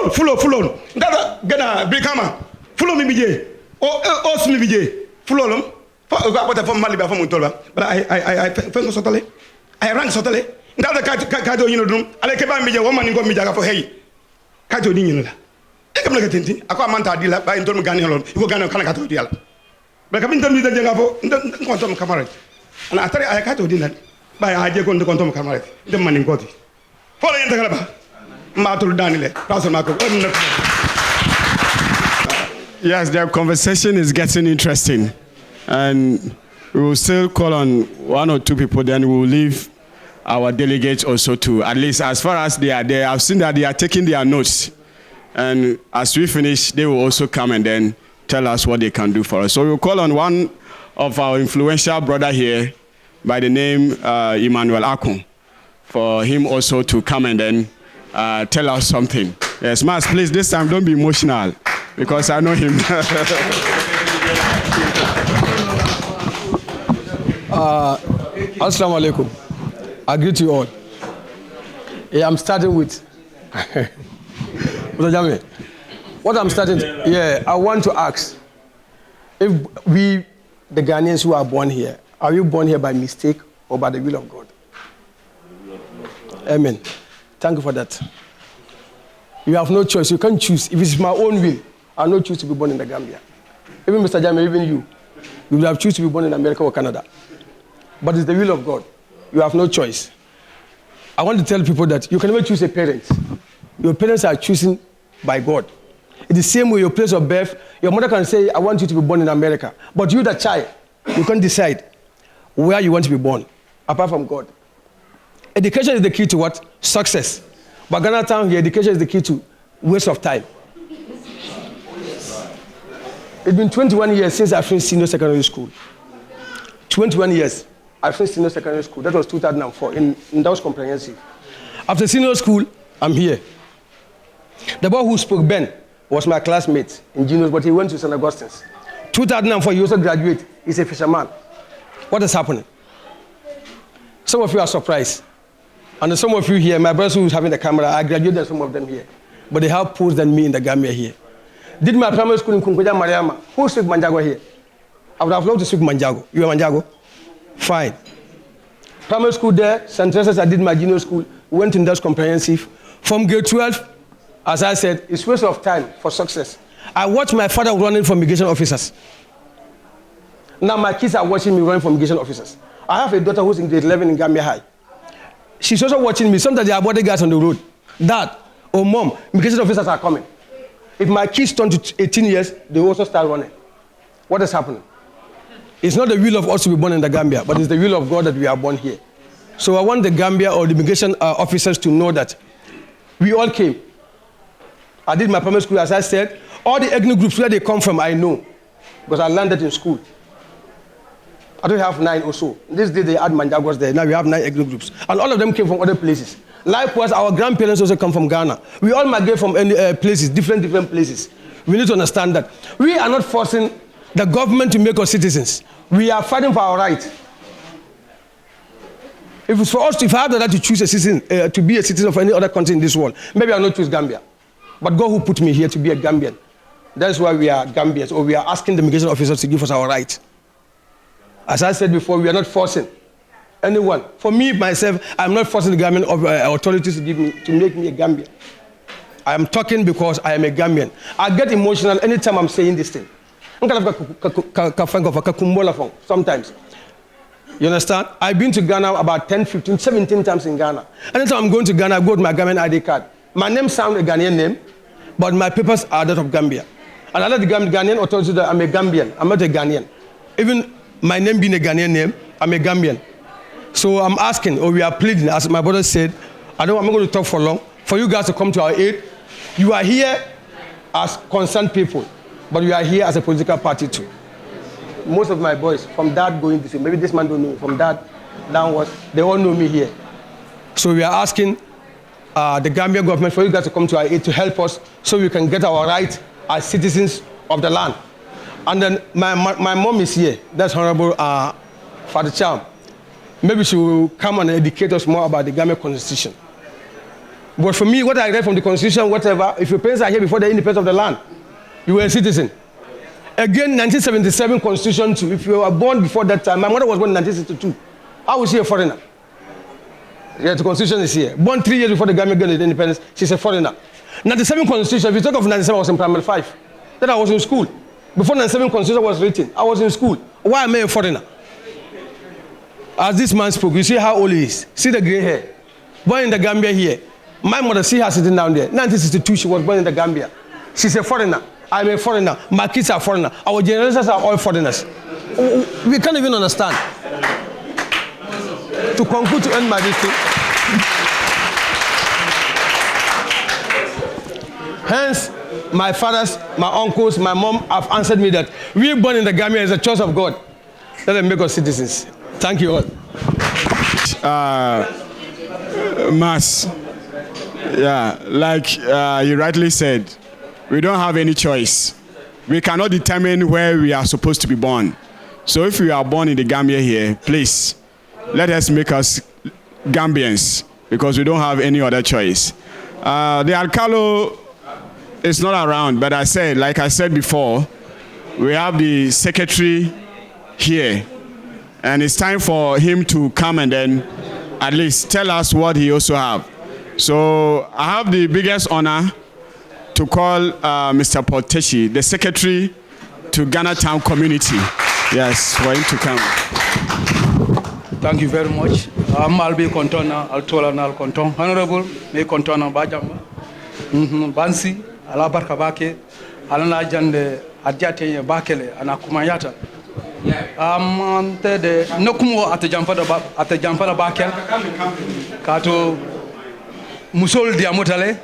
Gana, Brikama, follow me, BJ. Oh, me, BJ. Full what from Maliba from Mutola. But I think Sotale. I rank Sotale. Now the Kato, you know, I like a major woman in Gomijaga for hey. Kato Dinula. I come like a tintin. I come Manta Dilla by Antonio Ganelon. You go Gano Kanakato Dial. But I've been done with the Jangabo, Quantum Camarade. And I thought I Kato dinner by idea going to Quantum Camarade. The man in Gotti. Follow in the Galaba. Matul Danile. Pastor Marco. Yes, the conversation is getting interesting. And we will still call on one or two people, then we will leave our delegates also to, at least as far as they are there, I've seen that they are taking their notes. And as we finish, they will also come and then tell us what they can do for us. So we'll call on one of our influential brother here by the name Emmanuel Akun, for him also to come and then tell us something. Yes, Mas, please, this time don't be emotional, because I know him. Assalamu alaikum. I greet you all. I'm starting with what I'm starting. I want to ask if we, the Ghanaians who are born here, are you born here by mistake or by the will of God? Amen. Thank you for that. You have no choice. You can't choose. If it's my own will, I will not choose to be born in the Gambia. Even Mr. Jame, even you will have choose to be born in America or Canada. But it's the will of God. You have no choice. I want to tell people that you can never choose a parent. Your parents are chosen by God. In the same way, your place of birth, your mother can say, I want you to be born in America. But you, the child, you can't decide where you want to be born, apart from God. Education is the key to what? Success. But Ghana town here, education is the key to waste of time. It's been 21 years since I finished senior secondary school. 21 years. I finished senior secondary school. That was 2004. That was comprehensive. After senior school, I'm here. The boy who spoke, Ben, was my classmate in juniors, but he went to St. Augustine's. 2004, he also graduated. He's a fisherman. What is happening? Some of you are surprised. And some of you here, my brothers who is having the camera, I graduated some of them here. But they have posts than me in the Gambia here. Did my primary school in Kunkuja, Mariama. Who speaks Manjago here? I would have loved to speak Manjago. You are Manjago? Fine. Primary school there, St. Teresa's, I did my junior school, went in that comprehensive. From grade 12, as I said, it's waste of time for success. I watched my father running for immigration officers. Now my kids are watching me running for immigration officers. I have a daughter who's in grade 11 in Gambia High. She's also watching me. Sometimes there are bodyguards on the road. Dad or mom, immigration officers are coming. If my kids turn to 18 years, they also start running. What is happening? It's not the will of us to be born in the Gambia, but it's the will of God that we are born here. So I want the Gambia or the immigration officers to know that we all came. I did my primary school, as I said. All the ethnic groups where they come from, I know, because I learned that in school. I don't have 9 or so. This day they add Manjagos there. Now we have 9 ethnic groups. And all of them came from other places. Likewise, our grandparents also come from Ghana. We all migrate from any places, different places. We need to understand that. We are not forcing the government to make us citizens. We are fighting for our right. If it's for us, if I had the right to choose a citizen, to be a citizen of any other country in this world, maybe I'll not choose Gambia. But God who put me here to be a Gambian. That's why we are Gambians, or we are asking the immigration officers to give us our right. As I said before, we are not forcing anyone. For me, myself, I'm not forcing the Gambian authorities to make me a Gambian. I am talking because I am a Gambian. I get emotional anytime I'm saying this thing. Sometimes. You understand? I've been to Ghana about 10, 15, 17 times in Ghana. Anytime I'm going to Ghana, I go with my Gambian ID card. My name sounds a Ghanaian name, but my papers are that of Gambia. And I let the Ghanaian authorities that I'm a Gambian. I'm not a Ghanaian. Even my name being a Ghanaian name, I'm a Gambian. So I'm asking, or we are pleading, as my brother said, I'm not going to talk for long, for you guys to come to our aid. You are here as concerned people, but you are here as a political party too. Most of my boys, from dad going this way, maybe this man don't know me, from dad downwards, they all know me here. So we are asking the Gambian government for you guys to come to our aid to help us so we can get our right as citizens of the land. And then my mom is here. That's Honorable Father Cham. maybe she will come and educate us more about the Gambia Constitution. But for me, what I read from the Constitution, whatever, if your parents are here before the independence of the land, you were a citizen. Again, 1977 Constitution too. If you were born before that time, my mother was born in 1962. I was a foreigner. Yeah, the Constitution is here. Born 3 years before the Gambia gained independence, she's a foreigner. 97 Constitution, if you talk of 97, I was in primary 5. Then I was in school. Before 97 Constitution was written, I was in school. Why am I a foreigner? As this man spoke, you see how old he is. See the gray hair. Born in the Gambia here. My mother, see her sitting down there. 1962, she was born in the Gambia. She's a foreigner. I'm a foreigner. My kids are foreigners. Our generations are all foreigners. We can't even understand. To conclude, to end my meeting. Hence, my fathers, my uncles, my mom have answered me that we born in the Gambia as a choice of God. Let them make us citizens. Thank you all. Mas, yeah, like you rightly said, we don't have any choice. We cannot determine where we are supposed to be born. So if we are born in the Gambia here, please, let us make us Gambians, because we don't have any other choice. The Alcalo is not around, but like I said before, we have the secretary here, and it's time for him to come and then at least tell us what he also have. So I have the biggest honor to call Mr. Porteshi, the secretary to Ghana Town Community. Yes, for him to come. Thank you very much. I'm Albi Contona, Altola Nal Conton, Honorable May Contona Bajamba, Bansi, Alabarka Bake, Alana Jande, Adjate Bakele, and Akumayata. The Nokumo at the Jampada Bakel, Kato Musol Diamotale,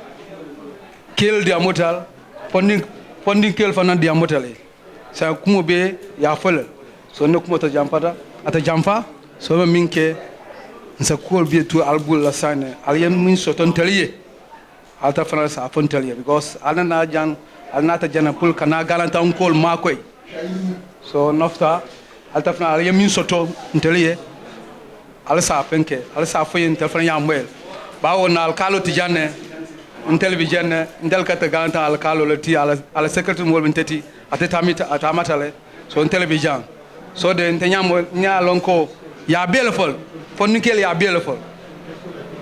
Kill Diamotal, Ponding Kill Fanan Diamotale. So Kumobe Yafole, so Nokumo Jampada at the Jampa, so Minke, and so cool be to Albul Lasane, Alien means Soton Tellier, Alta France upon Tellier, because Alana Jan, Alnata Janapul Kana Galantown called Marquay. So Nofta, Altafna Alien means Soto Tellier, Alsa Penke, Alsa Foy in Telfania Well, Bao Nalcalo Tijane, in television, in Delcata Galanta Alcalo Leti, Ala Secretary Wolventeti, at the Tamita at Amatale, so in television. So the Intanyam Nya Lonko, ya beautiful, for Nikel ya beautiful.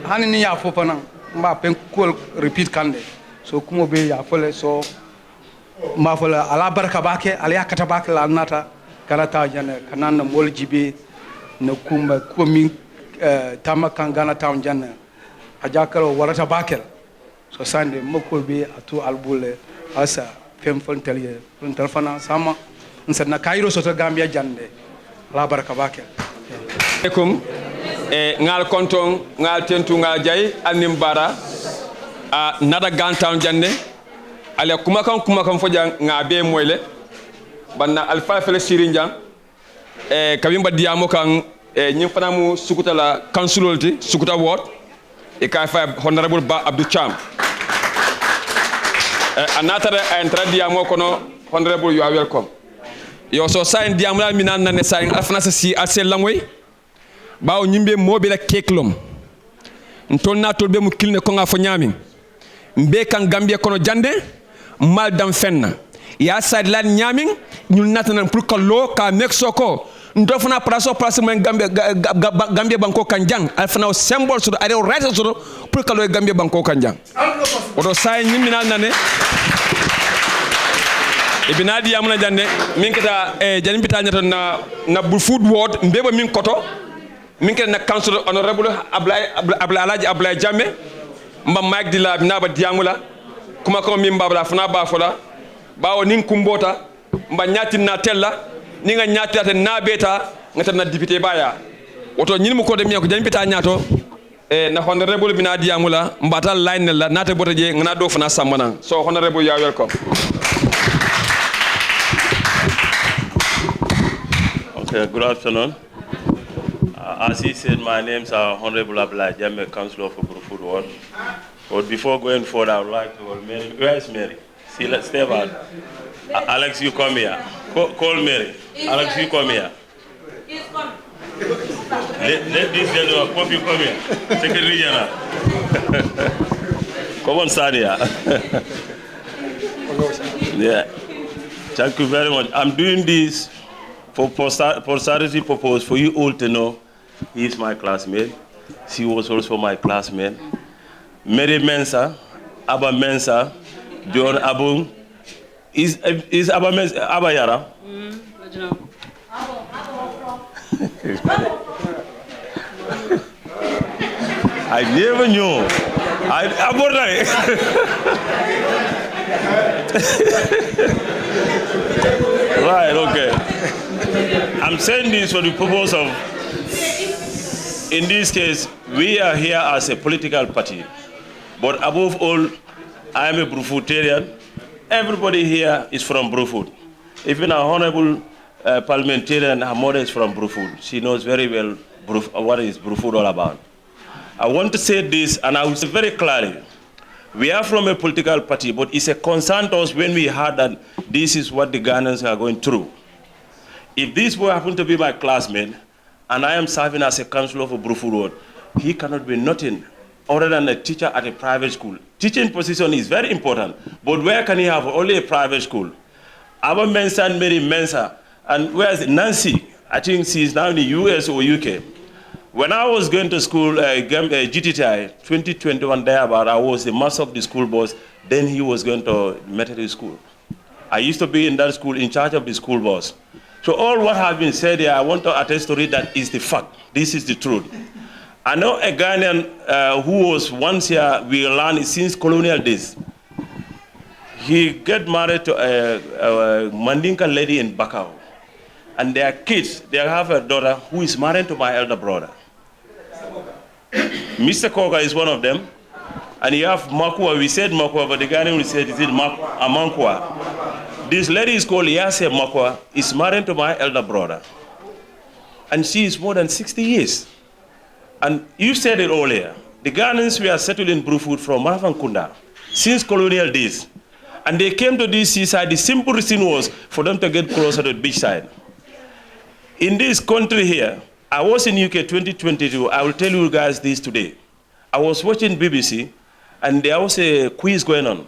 Hanini ya Fopana, Ma Penkul repeat Kande. So Kumobe ya Fole, so Mafola Alabarka Bake, Alia Katabaka Lanata, Karata Jana, Kanana Moljibi, Nokumba, Kumi, Tamakan Ghana Town Jana, Ajakalo, Warata Bakel. So Sunday, Mokobe, Atu Albule, Asa, Femfon Tellier, Telfana, Sama, and said Nakairo Soto Gambia Jande, La Barakabakel. Ngal Kontong, Ngal Tentu Ngal Jai, Animbara, Nada Gantown Jande, Ale Kumakam Fojang, Nabe Moile, Bana Alpha Fele Sirinjang, Kavimba Diamokan, Nympanamu Sukutala Councilolti, Sukuta Ward, Eka Honorable Ba Abdul Cham. Another entra Diamokono, Honorable, you are welcome. You also sign Diamla Minan and sign Afnasi at Selangway. Bao Nimbe Mobile Keklum. Ntona Tolbe Mukilne Konga Fonyami. Mbe kan Gambia Kono Jande, Maldam Fenna. Ya sideline Nyaming, you Natan Pukalo, Ka Mexoko. Ndofana Praso Prasman Gambia Banko Kanjang. Alfana symbols to the idea right to Pukalo Gambia Banko Kanjang. Odo sign Nimina Nane. Ibinadi amuna jande minkata jani bitanya na Brufut ward mbeba min koto minkata na council honorable Ablaye Ablaye Jammeh mba Mike Dila binaba diamula kuma ko min babla fana ba fola bawo nin kumbota mba nyati na tella ninga nyati ata na beta ngata na député baya woto nyini mu ko de mi ko jani bitanya to na honorable binadi diamula mbata line la nata bota je ngana do fana samana so honorable you are welcome. Good afternoon. As he said, my name is Honorable Ablaye Jammeh, Councillor for Brufut Ward. But before going forward, I would like to call Mary. Where is Mary? See, let's step out. Alex, you come here. Call Mary. Alex, you come here. He's coming. Let this gentleman, Kofi, come here. Secretary General. Come on, Sania. Yeah. Thank you very much. I'm doing this for posterity purpose, for you all to know he is my classmate. She was also my classmate. Mary Mensa, Abba Mensa, John Abung. Is Abba Mensa, Abba Yara? I never knew. Right, okay. I'm saying this for the purpose of, in this case, we are here as a political party. But above all, I am a Brufutarian. Everybody here is from Brufut. Even our honorable parliamentarian, her mother is from Brufut. She knows very well what is Brufut all about. I want to say this, and I will say very clearly. We are from a political party, but it's a concern to us when we heard that this is what the Ghanaians are going through. If this boy happened to be my classmate, and I am serving as a councillor for Brufut, he cannot be nothing other than a teacher at a private school. Teaching position is very important, but where can he have only a private school? Our Mensa and Mary Mensa, and where is Nancy? I think she's now in the US or UK. When I was going to school, GTTI, 2021 thereabout, I was the master of the school bus. Then he was going to Methodist school. I used to be in that school in charge of the school bus. So all what has been said here, I want to attest to it that is the fact. This is the truth. I know a Ghanaian who was once here, we learned it since colonial days. He got married to a Mandinka lady in Bakau. And their kids, they have a daughter who is married to my elder brother. Mr. Koga is one of them. And you have Makua, we said Makua, but the Ghanaian we said, is it Amankwa? This lady is called Yase Makua, is married to my elder brother. And she is more than 60 years. And you said it earlier, the Ghanaians were settled in Brufut from Marafankunda since colonial days. And they came to this seaside, the simple reason was for them to get closer to the beach side. In this country here, I was in UK 2022. I will tell you guys this today. I was watching BBC, and there was a quiz going on.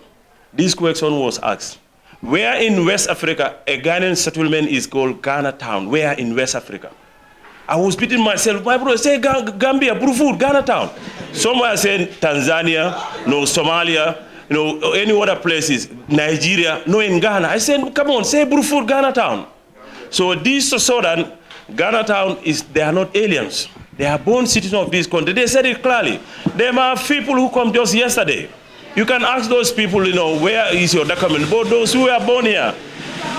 This question was asked. Where in West Africa a Ghanaian settlement is called Ghana Town? Where in West Africa? I was beating myself. My brother say Gambia, Brufut, Ghana Town. Somewhere saying Tanzania, no Somalia, no any other places, Nigeria, no in Ghana. I said, come on, say Brufut, Ghana Town. So this Sudan, Ghana Town they are not aliens. They are born citizens of this country. They said it clearly. There are people who come just yesterday. You can ask those people, where is your document? But those who were born here,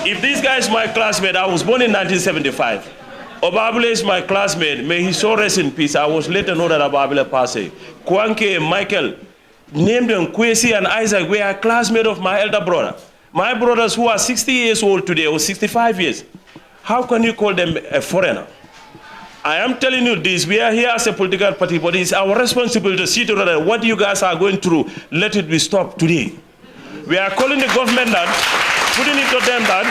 if this guy is my classmate, I was born in 1975. Obabule is my classmate. May he so rest in peace. I was later know that Obabule passed. Kwanke, Michael, named them Kwesi and Isaac were classmates of my elder brother. My brothers who are 60 years old today, or 65 years, how can you call them a foreigner? I am telling you this, we are here as a political party, but it's our responsibility to see to that what you guys are going through, let it be stopped today. We are calling the government that, putting it to them that,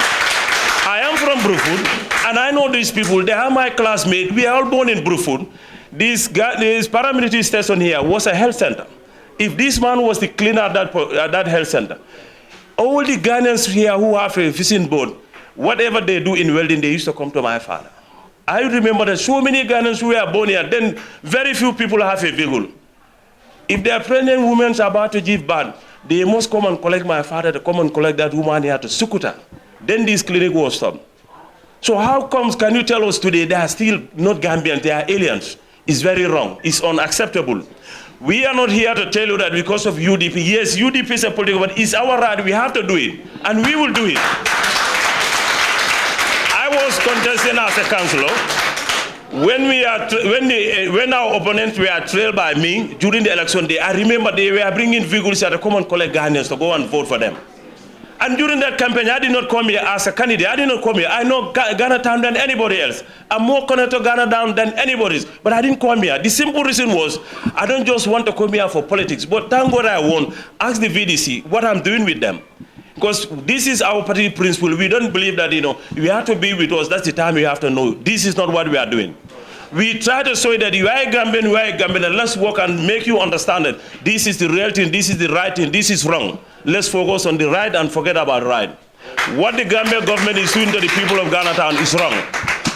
I am from Brufut, and I know these people, they are my classmates, we are all born in Brufut. This paramilitary station here was a health center. If this man was the cleaner at that health center, all the Ghanaians here who have a fishing boat, whatever they do in welding, they used to come to my father. I remember that so many Ghanaians who were born here, then very few people have a vehicle. If their pregnant women are about to give birth, they must come and collect my father, to come and collect that woman here to Sukuta. Then this clinic was stopped. So how comes, can you tell us today, they are still not Gambians, they are aliens? It's very wrong, it's unacceptable. We are not here to tell you that because of UDP. Yes, UDP is a political, but it's our right, we have to do it, and we will do it. I was contesting as a councillor. When our opponents were trailed by me during the election day, I remember they were bringing vehicles to come and collect Ghanaians to go and vote for them. And during that campaign, I did not come here as a candidate. I did not come here. I know Ghana Town than anybody else. I'm more connected to Ghana Town than anybody else. But I didn't come here. The simple reason was, I don't just want to come here for politics. But thank God I won. Ask the VDC what I'm doing with them. Because this is our party principle. We don't believe that, you have to be with us. That's the time you have to know. This is not what we are doing. We try to show that you are a Gambian, and let's work and make you understand that this is the real thing, this is the right thing, this is wrong. Let's focus on the right and forget about right. What the Gambian government is doing to the people of Ghana Town is wrong.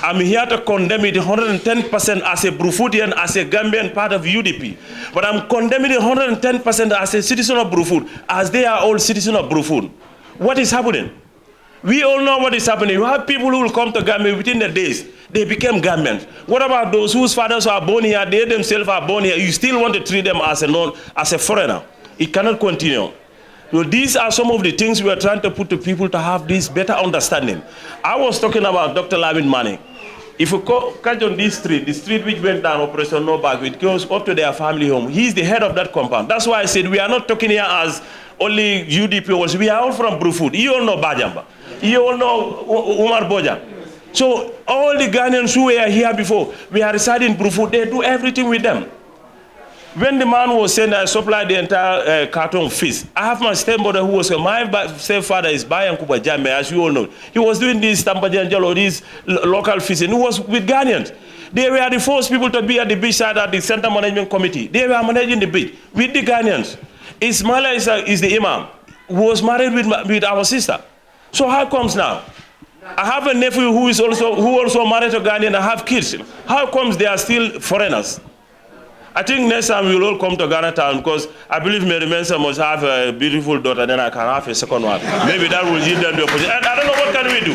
I'm here to condemn it 110% as a Brufutian, as a Gambian part of UDP. But I'm condemning it 110% as a citizen of Brufut, as they are all citizens of Brufut. What is happening? We all know what is happening. You have people who will come to Gambia within the days. They became Gambians. What about those whose fathers are born here, they themselves are born here? You still want to treat them as a foreigner. It cannot continue. So these are some of the things we are trying to put to people to have this better understanding. I was talking about Dr. Lamin Mane. If you catch on this street, the street which went down, Operation No Back, it goes up to their family home. He's the head of that compound. That's why I said we are not talking here as only UDP. We are all from Brufut. You all know Bajamba. You all know Umar Boja. So all the Ghanaians who were here before, we are residing in Brufut, they do everything with them. When the man was saying I supplied the entire carton of fish, I have my stepmother who was, my stepfather is Bayan Kuba Jame, as you all know. He was doing this Tampajanjalo, this local fishing. He was with Ghanaians. They were the first people to be at the beach side at the Center Management Committee. They were managing the beach with the Ghanaians. Ismaila is the imam, who was married with our sister. So how comes now? I have a nephew who also married to Ghanaian and I have kids. How comes they are still foreigners? I think next time we will all come to Ghana Town because I believe Mary Mensa must have a beautiful daughter, then I can have a second one. Maybe that will give them the opportunity. And I don't know what can we do.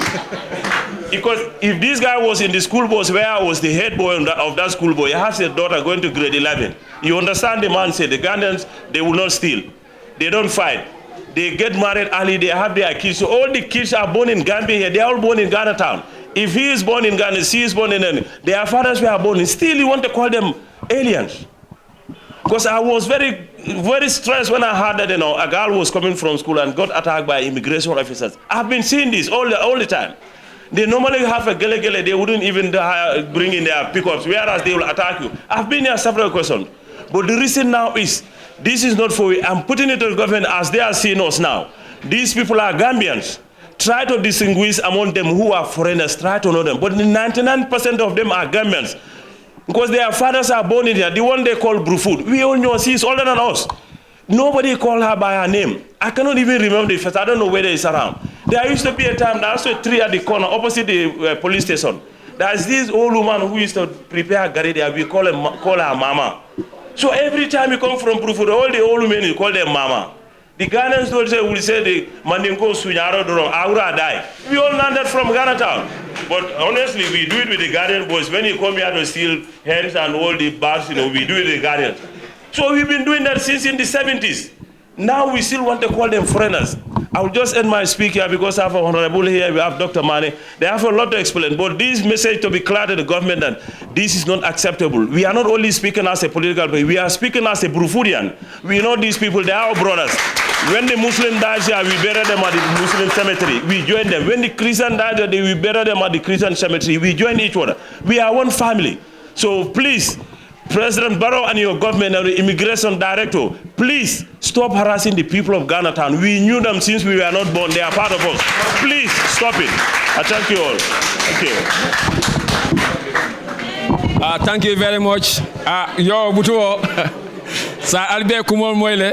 Because if this guy was in the school bus where I was the head boy of that school boy, he has a daughter going to grade 11. You understand the man said, the Ghanaians, they will not steal. They don't fight. They get married early, they have their kids. So all the kids are born in Gambia here, they are all born in Ghana Town. If he is born in Ghana, she is born in their fathers were born in. Still you want to call them aliens. Because I was very, very stressed when I heard that, a girl was coming from school and got attacked by immigration officers. I've been seeing this all the time. They normally have a gele, they wouldn't even bring in their pickups, whereas they will attack you. I've been here several questions. But the reason now is, this is not for you. I'm putting it to the government as they are seeing us now. These people are Gambians. Try to distinguish among them who are foreigners, try to know them. But 99% of them are Gambians. Because their fathers are born in here. The one they call Brufut. We all know she's older than us. Nobody call her by her name. I cannot even remember the first. I don't know whether it's around. There used to be a time, there's a tree at the corner opposite the police station. There's this old woman who used to prepare garida. We call her Mama. So every time you come from Brufut, all the old women, you call them Mama. The Ghanaians will say the Mandingo Sunyaro Dorong, Aura die. We all learned that from Ghana Town. But honestly, we do it with the Ghanaian boys. When you come here to steal hens and all the bars, we do it with the Ghanaians. So we've been doing that since in the 70s. Now we still want to call them foreigners. I will just end my speak here because I have an honorable here, we have Dr. Mane. They have a lot to explain, but this message to be clear to the government that this is not acceptable. We are not only speaking as a political party, we are speaking as a Brufutian. We know these people, they are our brothers. When the Muslim dies here, we bury them at the Muslim cemetery. We join them. When the Christian dies here, we bury them at the Christian cemetery. We join each other. We are one family. So please, President Barrow and your government and the immigration director, please stop harassing the people of Ghana Town. We knew them since we were not born. They are part of us. Please stop it. I thank you all. Thank you. Thank you very much. Yo, Butuo, sa albe kumol moile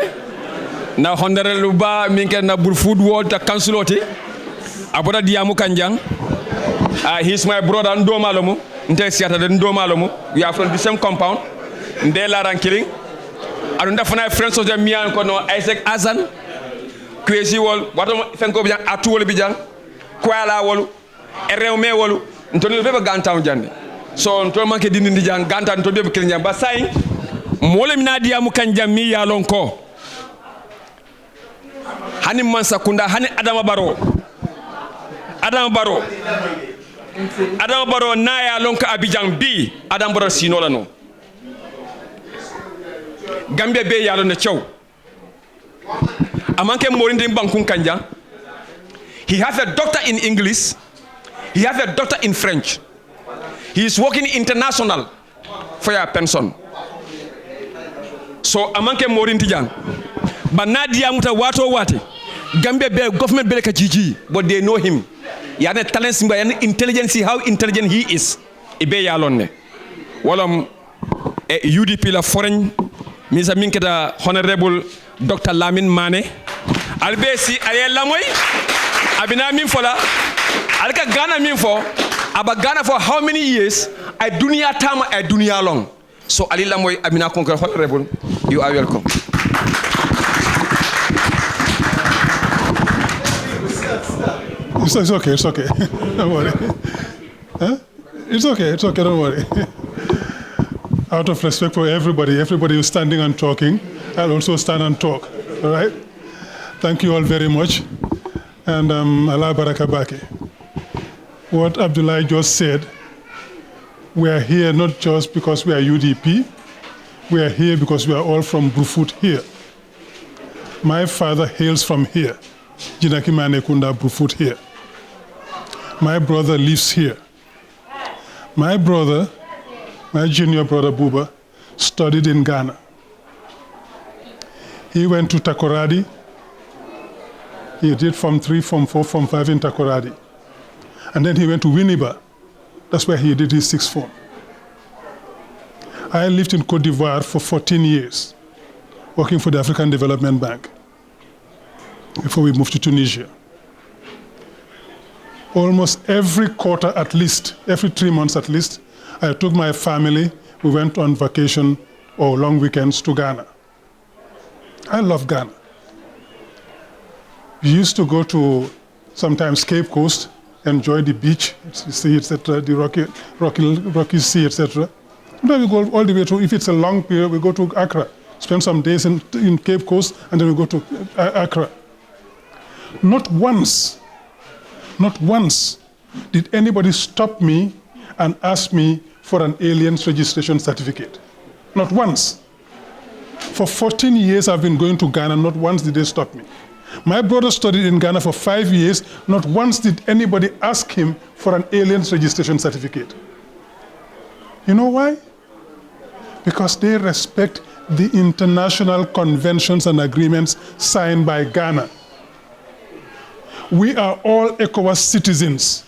na hondere luba minke na Brufut World Counciloti. Aboda diamu kanjang. He's my brother Ndomalomo. We are from the same compound. Nde Laran Killing. Arunda fana friends of them mian kono Isaac Azan. Kwesi wol wato fenko bijan atu wol bijan. Kwala wol erewme wol ntoni bebe gantown jande. So ntoni manke dindi jang ganta ntoni bebe kilnya ba sai mole minadi amu kanjam mi ya lonko. Hani Mansa Kunda hani Adama Baro. Adam Baro naya lonka Abidjan B Adam Baro sinola no Gambia be yalo ne chow amanke morindi bankun kanja. He has a doctor in English, he has a doctor in French, he is working international for your pension. So amanke morindi jang banadia muta wato wate Gambia be government be ka jiji, but they know him. Yana talent simba yana intelligence, how intelligent he is. Ibe yalonne. walam UDP la foreign misa minketa honorable Dr. Lamin Mane albesi ale lamoy abina min fola alka Ghana min fo aba Ghana for how many years ay dunia tama ay dunia long so ali lamoy abina konko honorable you are welcome. It's okay. Don't worry. Huh? It's okay, don't worry. Out of respect for everybody who's standing and talking, I'll also stand and talk, all right? Thank you all very much. And Allah Baraka Baki. What Abdullah just said, we are here not just because we are UDP, we are here because we are all from Brufut here. My father hails from here, Jinakimane Kunda Brufut here. My brother lives here. My junior brother Buba, studied in Ghana. He went to Takoradi. He did Form 3, Form 4, Form 5 in Takoradi. And then he went to Winneba. That's where he did his sixth form. I lived in Cote d'Ivoire for 14 years, working for the African Development Bank, before we moved to Tunisia. Almost every quarter at least, every 3 months at least, I took my family, we went on vacation or long weekends to Ghana. I love Ghana. We used to go to sometimes Cape Coast, enjoy the beach, sea, etc., the rocky sea, etc. Then we go all the way to, if it's a long period, we go to Accra, spend some days in Cape Coast, and then we go to Accra. Not once did anybody stop me and ask me for an alien's registration certificate. Not once. For 14 years I've been going to Ghana, not once did they stop me. My brother studied in Ghana for 5 years, not once did anybody ask him for an alien's registration certificate. You know why? Because they respect the international conventions and agreements signed by Ghana. We are all ECOWAS citizens.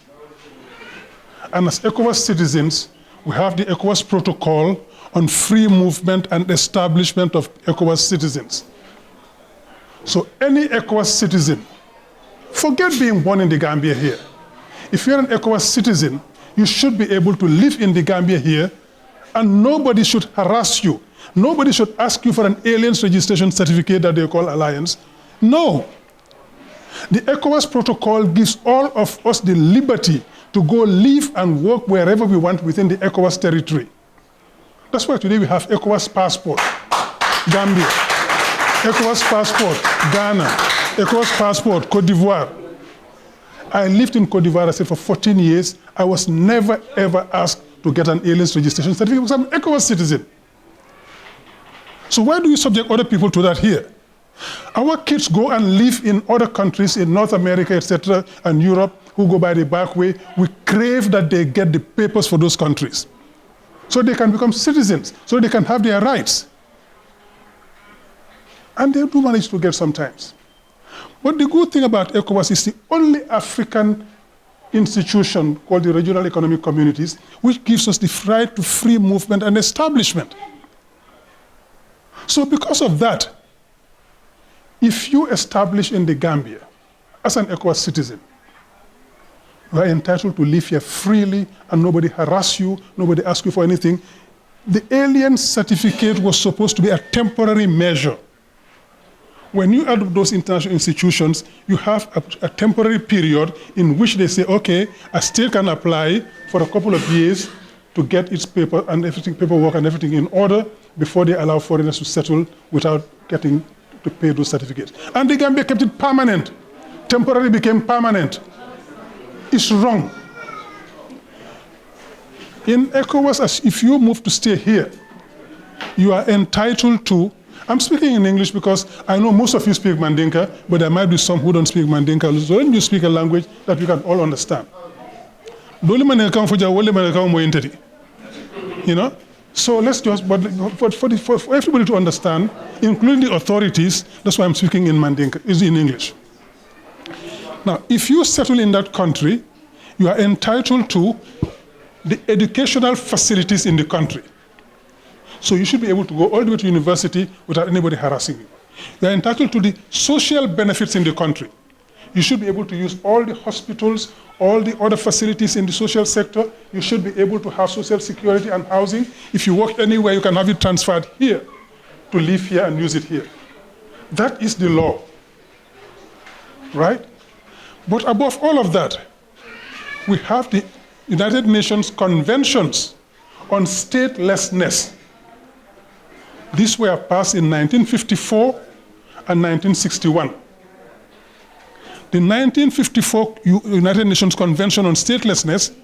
And as ECOWAS citizens, we have the ECOWAS Protocol on free movement and establishment of ECOWAS citizens. So any ECOWAS citizen, forget being born in the Gambia here. If you're an ECOWAS citizen, you should be able to live in the Gambia here, and nobody should harass you. Nobody should ask you for an alien's registration certificate that they call alliance. No. The ECOWAS Protocol gives all of us the liberty to go live and work wherever we want within the ECOWAS territory. That's why today we have ECOWAS passport, Gambia, ECOWAS passport, Ghana, ECOWAS passport, Cote d'Ivoire. I lived in Cote d'Ivoire, I said, for 14 years. I was never, ever asked to get an alien's registration certificate because I'm an ECOWAS citizen. So why do we subject other people to that here? Our kids go and live in other countries, in North America, etc., and Europe, who go by the back way. We crave that they get the papers for those countries, so they can become citizens, so they can have their rights. And they do manage to get sometimes. But the good thing about ECOWAS is the only African institution called the Regional Economic Communities, which gives us the right to free movement and establishment. So because of that, if you establish in the Gambia as an ECOWAS citizen, you are entitled to live here freely and nobody harass you, nobody asks you for anything. The alien certificate was supposed to be a temporary measure. When you add those international institutions, you have a temporary period in which they say, okay, a state can apply for a couple of years to get its paper and everything, paperwork and everything in order before they allow foreigners to settle without getting to pay those certificates. And the Gambia kept it permanent. Temporary became permanent. It's wrong. In ECOWAS, if you move to stay here, you are entitled to, I'm speaking in English because I know most of you speak Mandinka, but there might be some who don't speak Mandinka. So when you speak a language that we can all understand. You know? So let's just, but for everybody to understand, including the authorities, that's why I'm speaking in Mandinka, is in English. Now, if you settle in that country, you are entitled to the educational facilities in the country. So you should be able to go all the way to university without anybody harassing you. You are entitled to the social benefits in the country. You should be able to use all the hospitals, all the other facilities in the social sector. You should be able to have social security and housing. If you work anywhere, you can have it transferred here to live here and use it here. That is the law, right? But above all of that, we have the United Nations conventions on statelessness. These were passed in 1954 and 1961. The 1954 United Nations Convention on Statelessness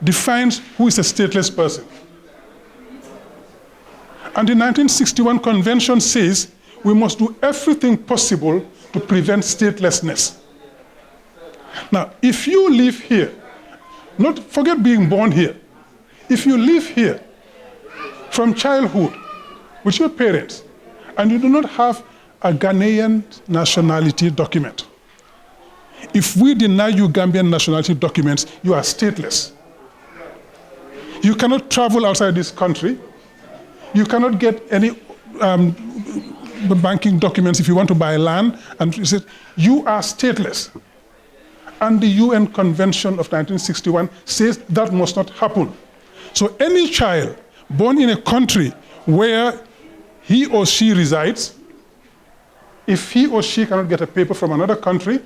defines who is a stateless person. And the 1961 Convention says we must do everything possible to prevent statelessness. Now, if you live here, forget being born here. If you live here from childhood with your parents and you do not have a Ghanaian nationality document, if we deny you Gambian nationality documents, you are stateless. You cannot travel outside this country. You cannot get any banking documents if you want to buy land. And you are stateless. And the UN Convention of 1961 says that must not happen. So any child born in a country where he or she resides, if he or she cannot get a paper from another country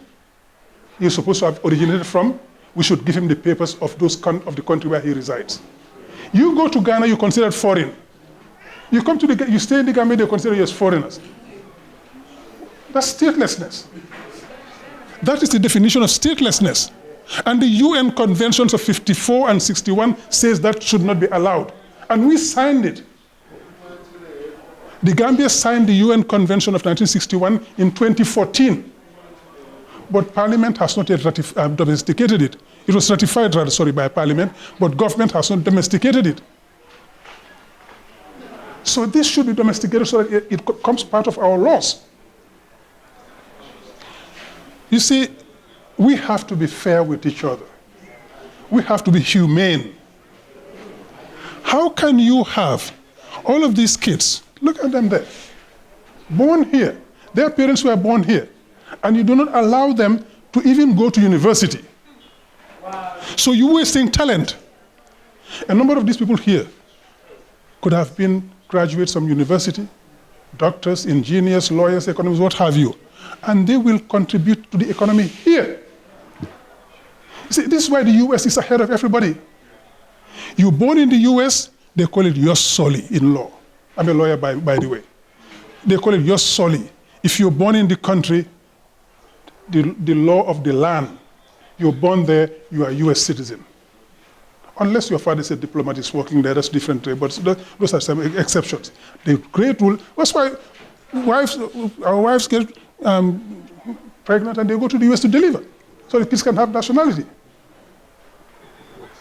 he's supposed to have originated from, we should give him the papers of the country where he resides. You go to Ghana, you're considered foreign. You stay in the Gambia, they consider you as foreigners. That's statelessness. That is the definition of statelessness. And the UN Conventions of 54 and 61 says that should not be allowed. And we signed it. The Gambia signed the UN Convention of 1961 in 2014. But Parliament has not yet domesticated it. It was ratified, by Parliament, but government has not domesticated it. So this should be domesticated so that it becomes part of our laws. You see, we have to be fair with each other. We have to be humane. How can you have all of these kids, look at them there, born here, their parents were born here, and you do not allow them to even go to university? Wow. So you're wasting talent. A number of these people here could have been graduates from university, doctors, engineers, lawyers, economists, what have you, and they will contribute to the economy here. You see, this is why the US is ahead of everybody. You're born in the US, they call it jus soli in law. I'm a lawyer, by the way. They call it jus soli. If you're born in the country, the law of the land, you're born there, you are a US citizen. Unless your father is a diplomat, is working there, that's different, but those are some exceptions. The great rule, that's why our wives get pregnant and they go to the US to deliver, so the kids can have nationality.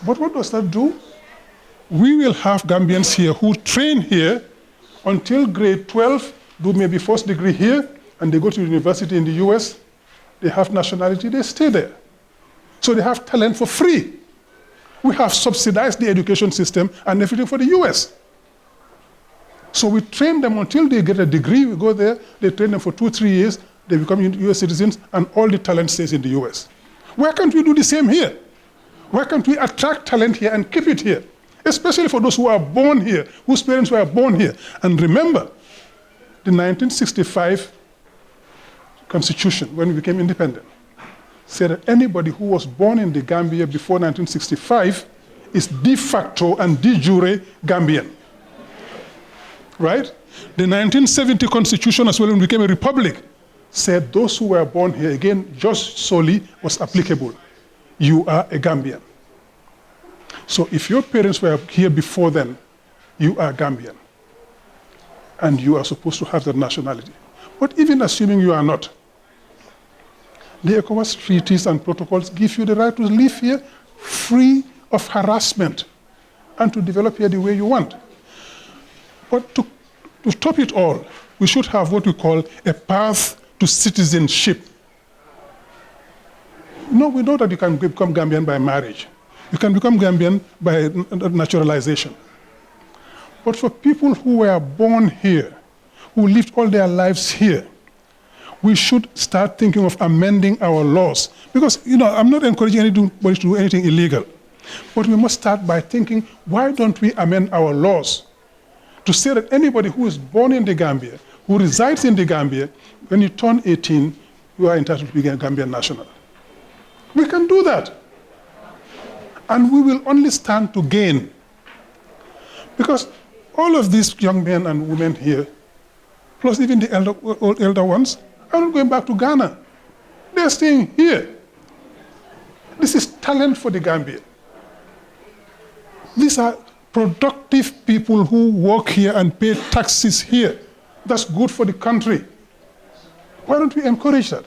But what does that do? We will have Gambians here who train here until grade 12, do maybe first degree here, and they go to university in the US, they have nationality, they stay there. So they have talent for free. We have subsidized the education system and everything for the US. So we train them until they get a degree, we go there, they train them for 2-3 years, they become US citizens, and all the talent stays in the US. Why can't we do the same here? Why can't we attract talent here and keep it here? Especially for those who are born here, whose parents were born here. And remember, the 1965 Constitution, when we became independent, said that anybody who was born in the Gambia before 1965 is de facto and de jure Gambian. Right? The 1970 Constitution, as well, when we became a republic, said those who were born here, again, jus soli was applicable. You are a Gambian. So if your parents were here before then, you are Gambian. And you are supposed to have that nationality. But even assuming you are not, the ECOWAS treaties and protocols give you the right to live here free of harassment and to develop here the way you want. But to top it all, we should have what we call a path to citizenship. No, we know that you can become Gambian by marriage. You can become Gambian by naturalization. But for people who were born here, who lived all their lives here, we should start thinking of amending our laws. Because, I'm not encouraging anybody to do anything illegal. But we must start by thinking, why don't we amend our laws to say that anybody who is born in the Gambia, who resides in the Gambia, when you turn 18, you are entitled to be a Gambian national. We can do that. And we will only stand to gain. Because all of these young men and women here, plus even the elder ones, are not going back to Ghana. They're staying here. This is talent for the Gambia. These are productive people who work here and pay taxes here. That's good for the country. Why don't we encourage that?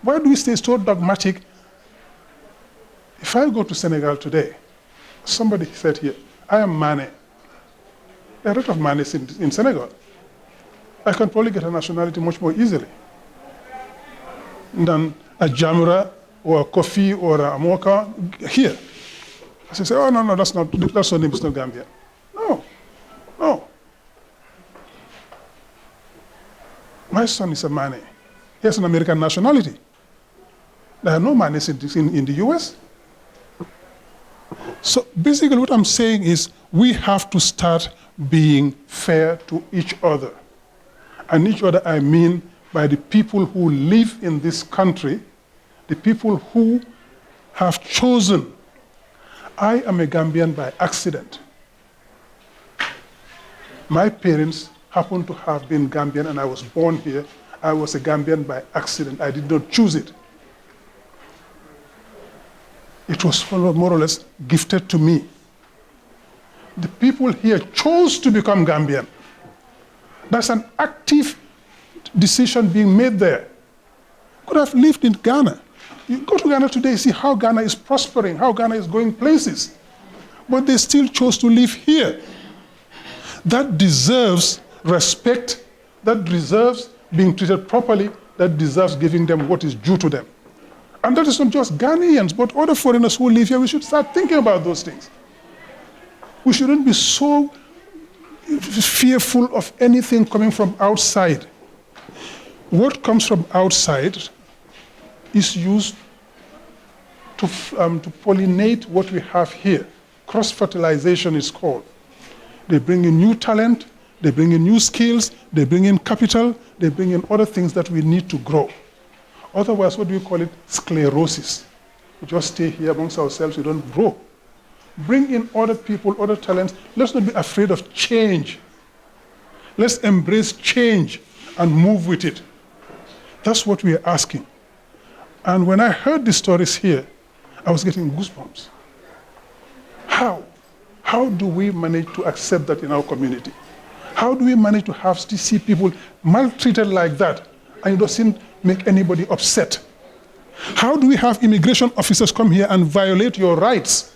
Why do we stay so dogmatic? If I go to Senegal today, somebody said here, I am Mane. There are a lot of Manes in Senegal. I can probably get a nationality much more easily than a Jamura or a Kofi or a Amoka here. I say, oh, no, that's not name, it's not Gambia. No. My son is a Mane. He has an American nationality. There are no Manes in the US. So basically what I'm saying is we have to start being fair to each other. And each other I mean by the people who live in this country, the people who have chosen. I am a Gambian by accident. My parents happened to have been Gambian and I was born here. I was a Gambian by accident. I did not choose it. It was more or less gifted to me. The people here chose to become Gambian. That's an active decision being made there. Could have lived in Ghana. You go to Ghana today, see how Ghana is prospering, how Ghana is going places. But they still chose to live here. That deserves respect, that deserves being treated properly, that deserves giving them what is due to them. And that is not just Ghanaians, but other foreigners who live here. We should start thinking about those things. We shouldn't be so fearful of anything coming from outside. What comes from outside is used to pollinate what we have here. Cross-fertilization is called. They bring in new talent, they bring in new skills, they bring in capital, they bring in other things that we need to grow. Otherwise, what do we call it? Sclerosis. We just stay here amongst ourselves, we don't grow. Bring in other people, other talents. Let's not be afraid of change. Let's embrace change and move with it. That's what we are asking. And when I heard the stories here, I was getting goosebumps. How? How do we manage to accept that in our community? How do we manage to see people maltreated like that and it doesn't make anybody upset? How do we have immigration officers come here and violate your rights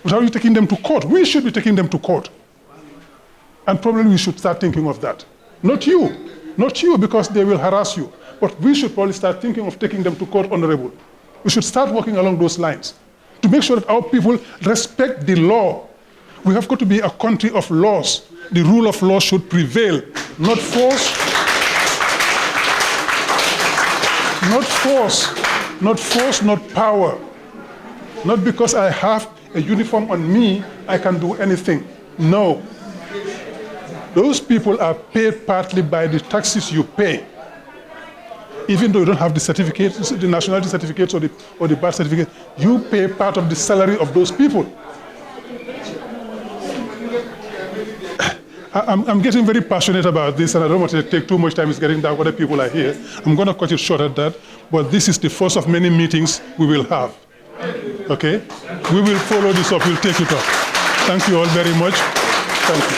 without you taking them to court? We should be taking them to court. And probably we should start thinking of that. Not you, because they will harass you. But we should probably start thinking of taking them to court, Honorable. We should start working along those lines to make sure that our people respect the law. We have got to be a country of laws. The rule of law should prevail, not force, not power. Not because I have a uniform on me, I can do anything. No. Those people are paid partly by the taxes you pay. Even though you don't have the certificates, the nationality certificates or the birth certificate, you pay part of the salary of those people. I'm getting very passionate about this, and I don't want to take too much time. It's getting dark. Other people are here. I'm going to cut it short at that. But this is the first of many meetings we will have. Okay? We will follow this up. We'll take it up. Thank you all very much. Thank you.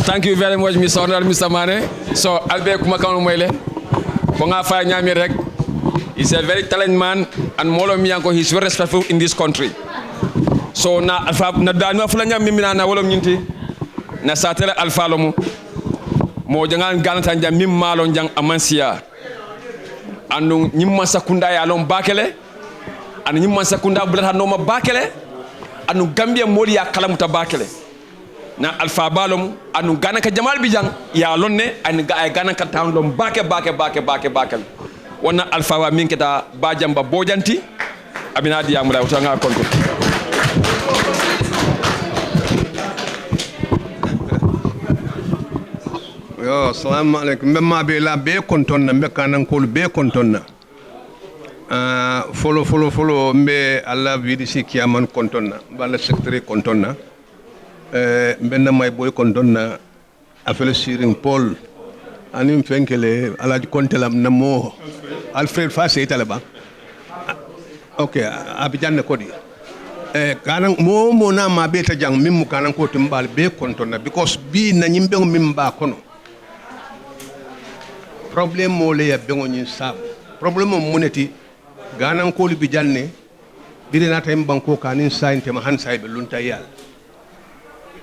Thank you very much, Mr. Honorable Mr. Mane. So, Albert Kumakanu Mwele, Ponga Faya Nyamirek, he's a very talented man, and Molo Miyanko, he's very respectful in this country. So, na danu fulanya mimina na wolom nyinti, na satele alfa lomu, mo jangan ganatan jam mim malon jang amansia, anu nyimma sakunda ya lom bakele, an nyim man sakunda bulata no ma bakele anu Gambia moli ya kalamuta bakele na alfa balom anu Ghana ka jamal bijang ya lonne an ga Ghana ka town lom bake wana alfa wa min keta bajamba bojanti abina diya mula utanga konko yo assalamu alaikum memma be la be kontonna be kanan kol be kontonna follow mbe alla vidi si kiaman kontonna bala secteur kontonna mbenna may boy kontonna afele siring Paul anim fenkele alaji kontelam namo Alfred Fasse italaba okay abijanne kodi kanan mo na ma be ta jang mim kanan ko timbal be kontonna because bi na nyimbe mim ba kono problème mo le ya bengo nyin sab problème mo moneti ganan ko li bijanne bidina tay banko kanin sainte ma han saybe lunta yal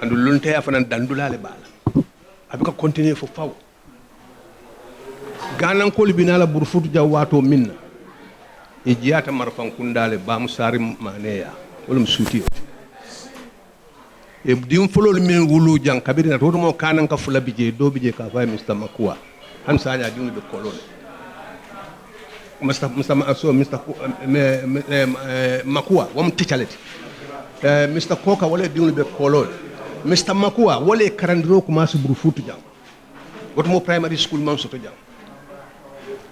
andu lunta ya fanan dandulale bala abika continuer fo faw ganan ko li binala Brufut jawato minna e jiyata marfan kundale bam sari maneya wolum suti e dim folol min wulu jang kabirina to mo kanan ka fula bije do bije ka fa Mr Makua han sanya dum be kolon Mr Makua wam tichaleti Mr Koka wala dum be kolon Mr Makua wala karandiro ko masu Brufut jang goto primary school man soto jang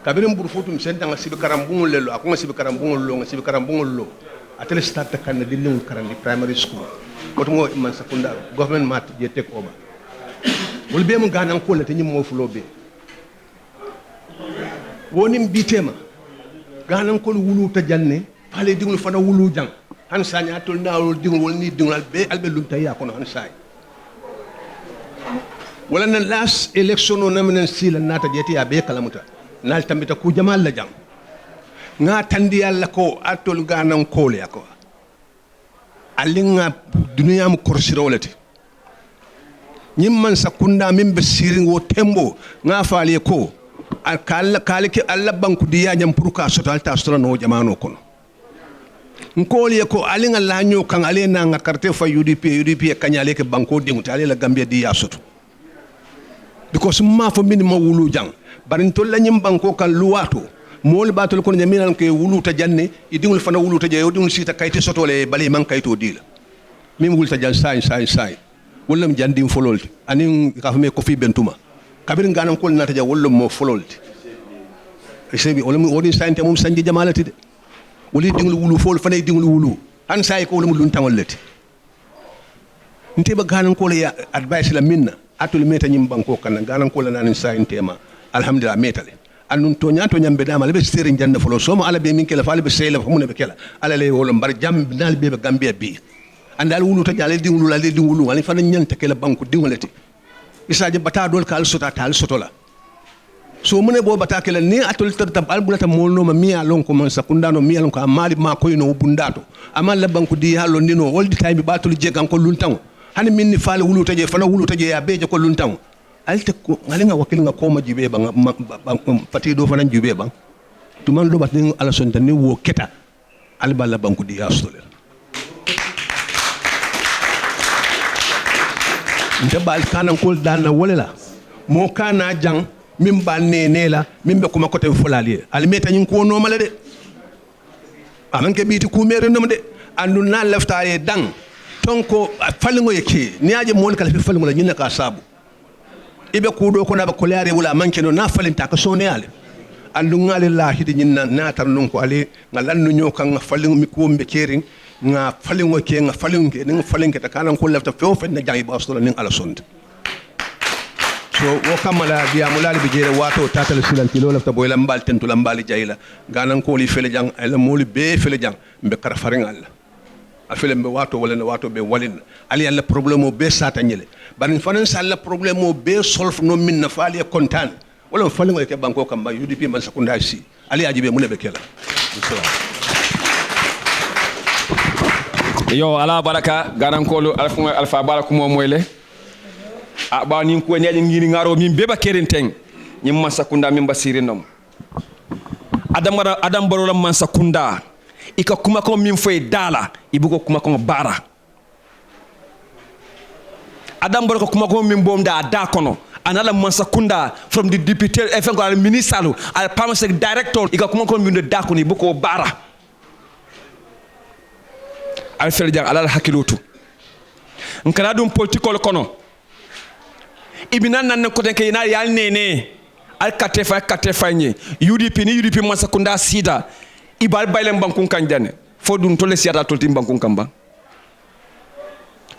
kabirin Brufutum senta nga sibi karambungol lelo ako nga sibi karambungol lo atele start kan na dinung karandi primary school goto mo man secondary government mat je take over wol be mo ganan ko le te nyimo fulo be wonim bitema ganan ko wulu ta janne fale dingul fana wulu jang han sanya tol nawol dingul wol ni dingul be albe lunta ya kono han say wala na last election no namen sila nata jeti ya be kalamuta nal tambita ku jamal la jang nga tandi yalla ko atol ganan ko le ko alinga dunya mu korsirawlati nyimman sakunda min be siring wo tembo nga faale ko kalike alla banku diya jam pour ka sotal ta sura no jamano kono nkoli ko alinga lanyo kan alena nga carte fa UDP kanyale ke banko dingu tale la Gambia diya soto because ma fo min ma wulu jang barin to la nyim banko kan luwato mol batol ko nyaminan ke wuluta janne idingul fana wuluta je odun sita kayti sotole bali man kayto dila mim wulta jan sai wollam jandim fololti anin ka fami ko fi bentuma kabir nganan ko nata ja wollam mo fololti sebi wollam odin sante mum sanji jamalati de woli dingul wulu fol fana dingul wulu an sai ko wollam lun tawallati nteba ganan ko ya advice la minna atul meta nyim banko kan ganan ko la nanin sai ntema alhamdulillah metale annun to nyambe dama le be sere jande folo soma ala be min kala faale be sele fo mun be kala ala le wolom bar jam dal be Gambia bi andal wulu to jale dingulu la le dingulu wala fa nyanta kala banku dingolati isaje bata dol kal sota tal sotola so mun e bo bata kala ni atul tab albulata molno ma miya lon ko man sakundano miya lon ko amali ma ko ino bundato amal la banku di hallo ndino woldi taymi batul jegan ko luntan hani minni faale wulu to je fana wulu to je ya beje ko luntan alte ko ngalinga wakil nga koma jibe ba pati do fanan jibe ba to man do bat ni ala son tan ni wo keta al balla banku di astole ndebal kanan kol dana wolela mo kana jang min bal ne la min be kuma kote fulali al meta nyin ko no mala de aman ke biti ku mere nom de andu na leftare dang tonko falingo yake ni aje mon kala fi falingo la nyina ka sabu ibe kudo ko na ba kolare wala manke no na falinta ka sone ale andu ngale la hidi nyinna na tar non ko ale ngalan no nyokan falingo mi ko mbe kering nga falingo ke nga falingo ni falinke ta kanan ko lafta fo fe na jangi ba solo nin ala sonde so wo kamala biya mulali bi jere wato tatal silan kilo lafta boy lambal tentu lambali jayla ganan ko li fele jang ala moli be fele jang mbe kara faring alla afele mbe wato wala na wato be walin ali alla problème o be sata nyele barin fanan salla problème o be solve no min na faali kontan wala falingo ke banko kam ba UDP man sakunda si ali ajibe mun be kela yo ala baraka ganankolo alfa baraka mo moyle a ba nin ko nyaade ngini ngaro min beba kerenteng nyim masakunda min basirin nom adam barolam man sakunda ika kuma ko min foy dala ibugo kuma ko bara adam bor ko kuma ko min bomda da kono anala Mansakunda from the deputy FNG minister al pharmacy director ika kuma ko min da kono ibugo bara al fel jang alal hakilotu nkana dum political kono ibinan nan ko den kay na yal nene al katefa nye UDP ni UDP Mansakunda sida ibal baylem bankun kanjane fo dum tole siata tolti bankun kamba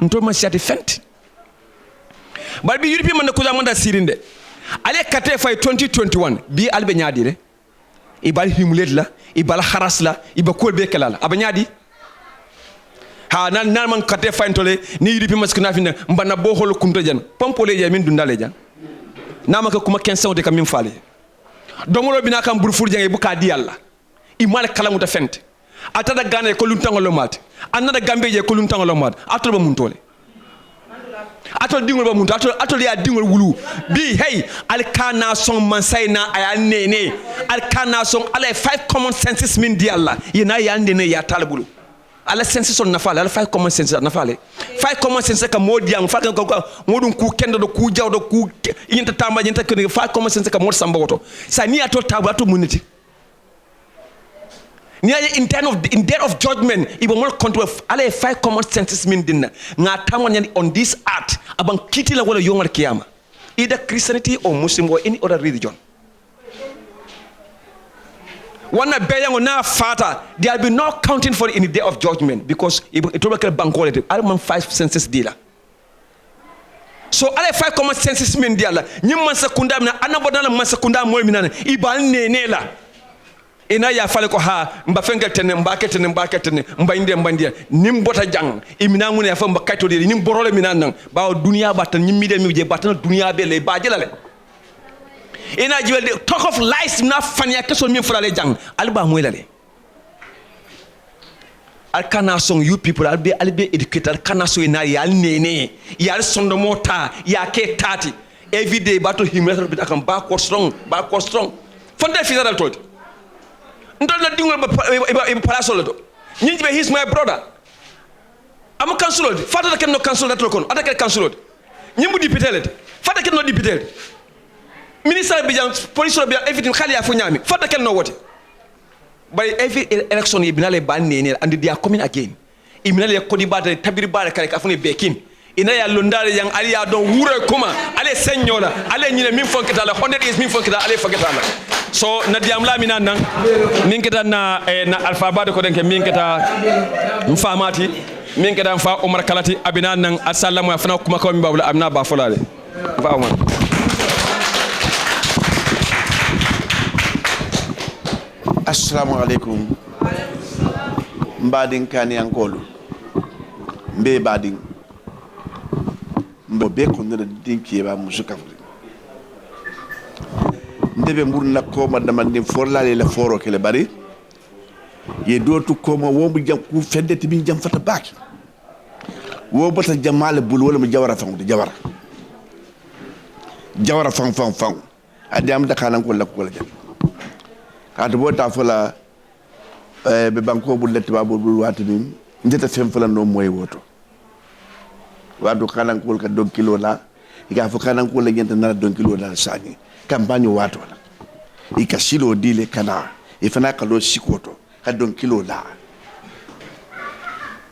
ntol ma siati fent bal bi UDP man ko zamanda sirinde ale katefa 2021 bi albe nyaadi re ibal himulet la ibal haras la iba kolbe kelala abanyadi ha nan man katefa ntole ni UDP maskuna finna mbana bo hol kunto jan pompole je min dundale jan namaka kuma 15 de kam fale domolo bina kam Brufut jange buka di yalla imal kala muta fente atada Ghana ko luntangolo mat anada Gambie ko luntangolo mat atol ba muntole atol dingol ba munto atol ya dingol wulu bi hey al kana son mansayna aya nene al kana son ala 5 common senses min di yalla yena ya nene ya talbulu ala senses on nafale ala 5 common senses nafale 5 common senses ka modi am fa ko modum ku kendo do ku jawdo ku yinta tamba yinta ko 5 common senses ka mod samba woto sa ni atol tabu atol muniti ni in day of judgment ibo mol control ala 5 common senses min dinna nga tamon on this earth aban kiti la wala yongal kiyama either Christianity or Muslim or any other religion wana beyango na fata there will be no counting for it in the day of judgment because it will be bankolete all man 5 senses dealer so ala 5 common senses min dealer nyim Mansakunda mina anabodana Mansakunda mol minana ibal nenela ina ya fale ko ha mba fengeltene mbaketene mba inde mbandia nim bota jang imina ngune ya fa mba kayto de nim borole minan nan bawo dunia batan nyim mide mi je batan dunia be le ba jelale ina jiwel de talk of lies na fanya keso mi fulale jang alba moylale al kana song you people albe educated kana so ina ya nene ya sondo mota ya ke tati every day battle him bit akam backward strong fonde fizal told ndol na dingol ba parasol do nyinji be he's my brother am councilor fata ken no councilor dat kon atake councilor nyimbu député fata ken no député minister bi jang police bi everything khali ya fu nyami fata ken no wote by every election ibinale ban nene and they are coming again ibinale ko di bata tabiri bare kale ka fu ne bekin ina ya londare yang ali ya don wure kuma ale senyola ale nyine min fonkita la 100 is min fonkita ale fonkita la so na diam la minan nan min kita na alphabet ko den ke min kita mfamati min kita mfa Omar Kalati abinan nan assalamu afana kuma ko mi babula amna ba folale fa Omar assalamu alaikum mbadin kani ankolu mbe badin mbo be ko ndere dinki ba musuka ndebe mburna ko madama ndin forlale la foro kele bari ye dotu ko mo wombu jam ku fendete bin jam fata baki wo bata jamale bul wala mo jawara fangu jawara fang adi am dakanan ko lakko la jam kato bota fola be banko bul letti ba bul watini ndeta fem fala no moy woto wadu kanan ko ka don kilo la iga fo kanan ko la nyenta na don kilo la sani campagne wato la ikashilo dile kana ifana kalo sikoto ka don kilo la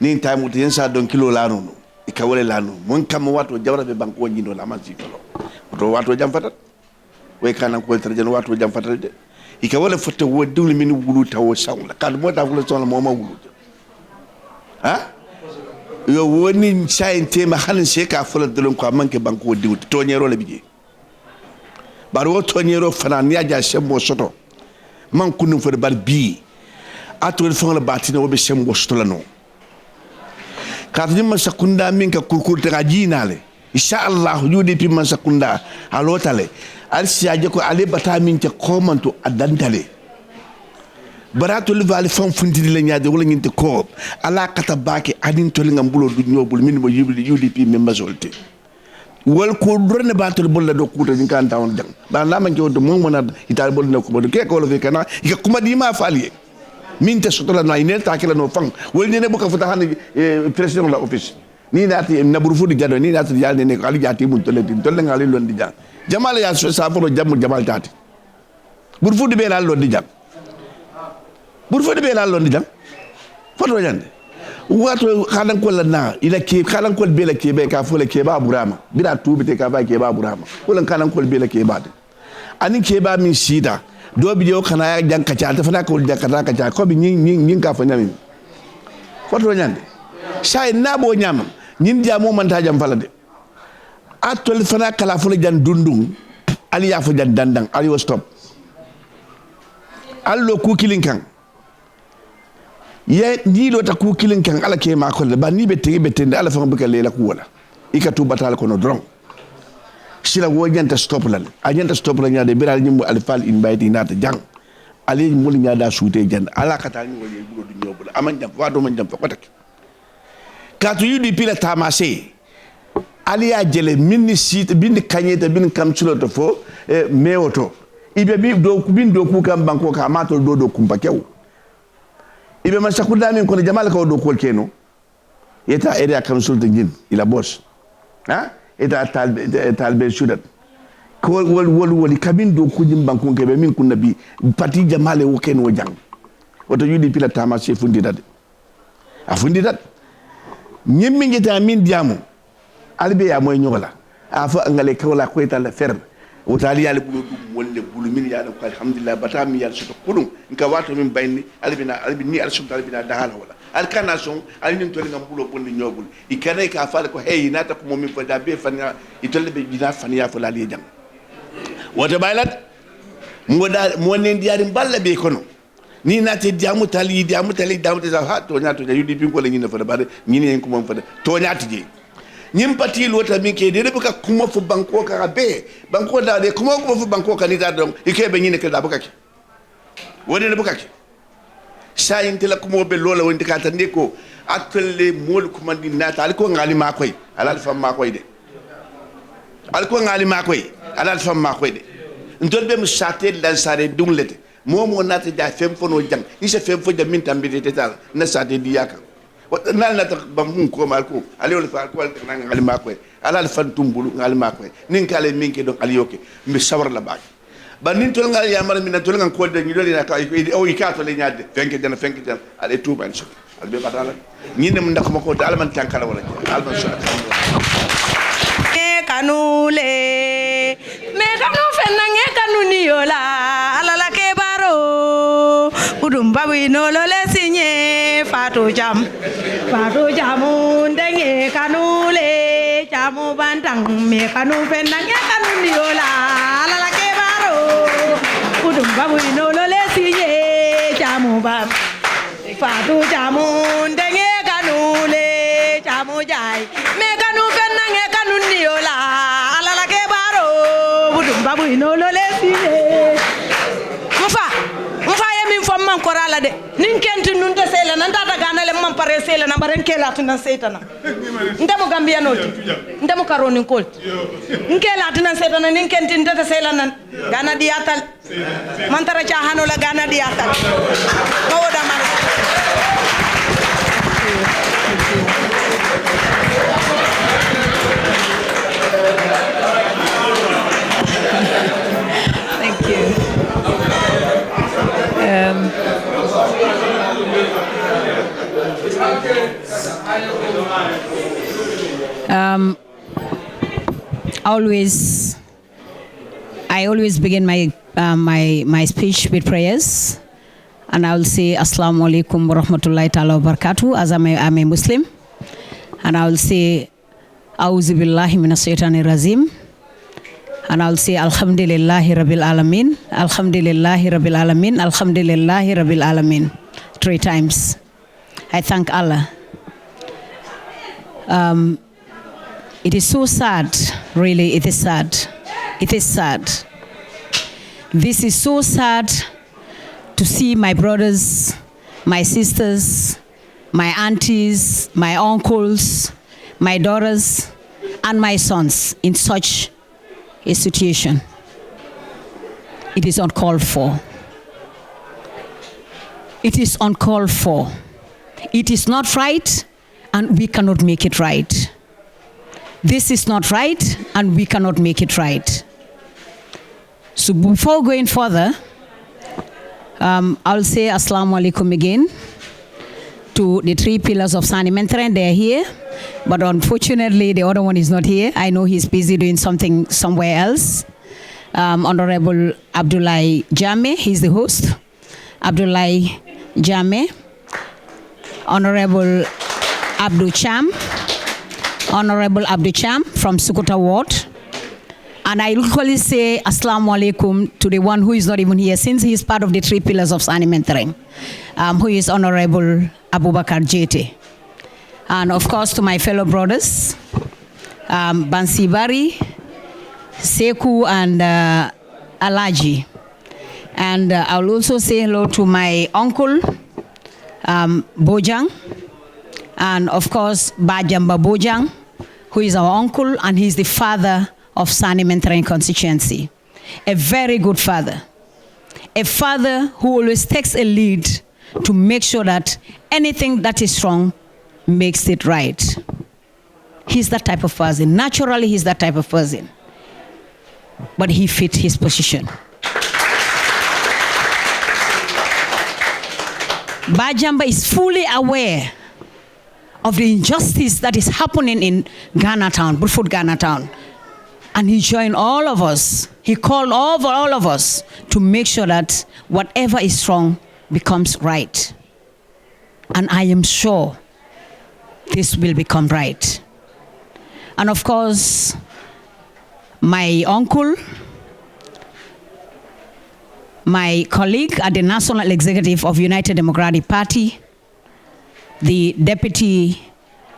ni time uti yensa don kilo la no ikawole la no mon kam wato jawra be banko nyindo la man sikolo to wato jam fatat we kanan ko tarjan wato jam fatat de ikawole fotte wo dum min wulu tawo sawla kad mo ta fulo son mo ma wulu ha yo woni chainte ma halan sheka fulo dolon ko manke banko diwti to nyero la bije baro to nyero fanan ya ja shembo soto man kunu fo bar bi atol fo la batina wobe shembo soto la no katni Mansakunda min ka kurkurta ga jinale insha Allah UDP Mansakunda alotale al siaje ko ale bata min te komanto adantale barato le vale fam fundiri le nyaade wala nyinte ko ala kata baake adin to ngam bulo du nyobul min mo yibli UDP min majorité wal ko dorne batul bolla do kuta ni kan tawon jang ba la man ko do mo mona ital bolla ko do ke ko lo fe kana ika kuma di ma faaliye min te sotola no iner ta kala no fang wol ne buka futa han president la office ni naati na Brufut jado ni naati yalde ne ko ali jati mun tolle ngali londi jang jamal ya so sa fo jamu jamal tati Brufut be la londi jang Brufut be la londi jang foto jande wato kalan ko na ila ke kalan ko be la ke be ka fo la ke ba burama bira tubi te ka ba ke ba burama kulan kalan ko be la ke ba de anin ke ba min sida do bi yo kana ya jang ka ta fana ko jakata ka ko bi nyin ka fa nyami foto jande shay nabo nyama nyin jamo man ta jam fala de atol fana kala fo jan dundung ali ya fo jan dandang ali wo stop allo ku kilin kan ye ni lo ta ku kilin kan ala ke ma ko ba ni be tende ala fa buka lela ku wala ikatu batal ko no dron sila wo janta stop lan a janta stop lan nyaade biral nyimbo alfal in bayti nata jang ali mul nyaada suute jan ala kata ni woni bugo du nyobul aman jam wa do man jam ko tak katu yudi pila tamase ali ya jele minni site bindi kanyeta bin kam chulo to fo mewoto ibe bi do bin do ku kam banko ka mato do kumpa kew ibe man sakuda min ko jamal ko do kol keno yeta area council de jin ila boss ha eta talbe shudat ko wol kabin do ku jim banko ke be min kunna bi parti jamale wo ken wo jang woto yudi pila tamase fundi dad a fundi dad nyimmi ngita min diamu albe ya moy nyola afa ngale kawla ko eta la fer wotali yalla bulu dum wonde bulu min yalla ko alhamdulillah batami yalla soto kulum nka wato min bayni albi ni al subta albi na dahala wala al kana son al nin toli ngam bulo bondi nyobul ikane ka fal ko hey nata ko momin fa da be fanya itolle be bina fanya fa lali jam wota baylat mo nen diari balla be kono ni nate diamu tali ha to nyato yudi bi ko le ni na fa da bare ni ne ko mom fa to nyaati je nyim pati lota min ke de buka kuma fu banko ka be banko da de kuma fu banko ka ni da don ike be nyine ke da buka ke woni ne buka ke sayin tela kuma be lola woni ka tan ko atelle mol kuma di nata al ko ngali ma koy alal fam ma koy de al ko ngali ma koy alal fam ma koy de ndol be mu sate lan sare dunglete momo nata da fem fono jang ni se fem fo jam min tambi de tal na sate di yaka nal na tak bam ko mal ko ali wol fa ko na ngali ma koy alal fan tumbulu ngali ma koy nin kale min ke don ali yoke mi sawar la baaki ba nin tol ngal ya mar min tol ngal ko de ni do na ka o ikato le nyaade fenke jana ale tuba en so albe badala ni ne ndak mako dal man tankala wala alban so kanule me kanu fenange kanuni yola alala ke baro udum babu no lo le sinye fatu jam ndenge kanule jamu bantang me kanu fenange kanuni yola alala ke baro udum babu no lo le sinye jamu bam fatu jamu ndenge kanule jamu jai me kanu fenange kanuni yola alala ke baro udum babu no lo le sinye mfa ye min fam man korala de nin kenti nun de sela nan tata ganale man pare sela na baren kela tunan setana ndemo gambia noti ndemo karoni kolti nkela tunan setana nin kenti ndata sela nan gana diatal man tara cha hano la gana diatal mawoda man thank you. I always begin my speech with prayers, and I will say Assalamu alaikum wa rahmatullahi ta'ala wa barakatuh, as I'm a Muslim, and I will say A'udhu billahi minash shaitanir rajim, and I will say Alhamdulillahi Rabbil Alamin, Alhamdulillahi Rabbil Alamin, Alhamdulillahi Rabbil Alamin, 3 times. I thank Allah. It is so sad, really, it is sad. It is sad. This is so sad to see my brothers, my sisters, my aunties, my uncles, my daughters, and my sons in such a situation. It is uncalled for. It is uncalled for. It is not right, and we cannot make it right. This is not right, and we cannot make it right. So before going further, I'll say Assalamu alaikum again to the three pillars of Sani Mentren. They're here, but unfortunately the other one is not here. I know he's busy doing something somewhere else. Honorable Abdoulaye Jammeh, he's the host. Abdoulaye Jammeh, Honorable Abdou Cham, Honorable Abdou Cham from Sukuta Ward. And I usually say Assalamu alaikum to the one who is not even here, since he is part of the three pillars of Sani Mentoring, who is Honorable Abubakar Jete. And of course to my fellow brothers, Bansi Bari, Seku and Alaji. And I'll also say hello to my uncle, Bojang, and of course Bajamba Bojang, who is our uncle, and he's the father of Sani Mentoring constituency. A very good father. A father who always takes a lead to make sure that anything that is wrong makes it right. He's that type of person. Naturally, he's that type of person. But he fit his position. Bajamba is fully aware of the injustice that is happening in Ghana town, Brufut Ghana town. And he joined all of us. He called over all of us to make sure that whatever is wrong becomes right. And I am sure this will become right. And of course, my uncle, my colleague at the National Executive of United Democratic Party, the Deputy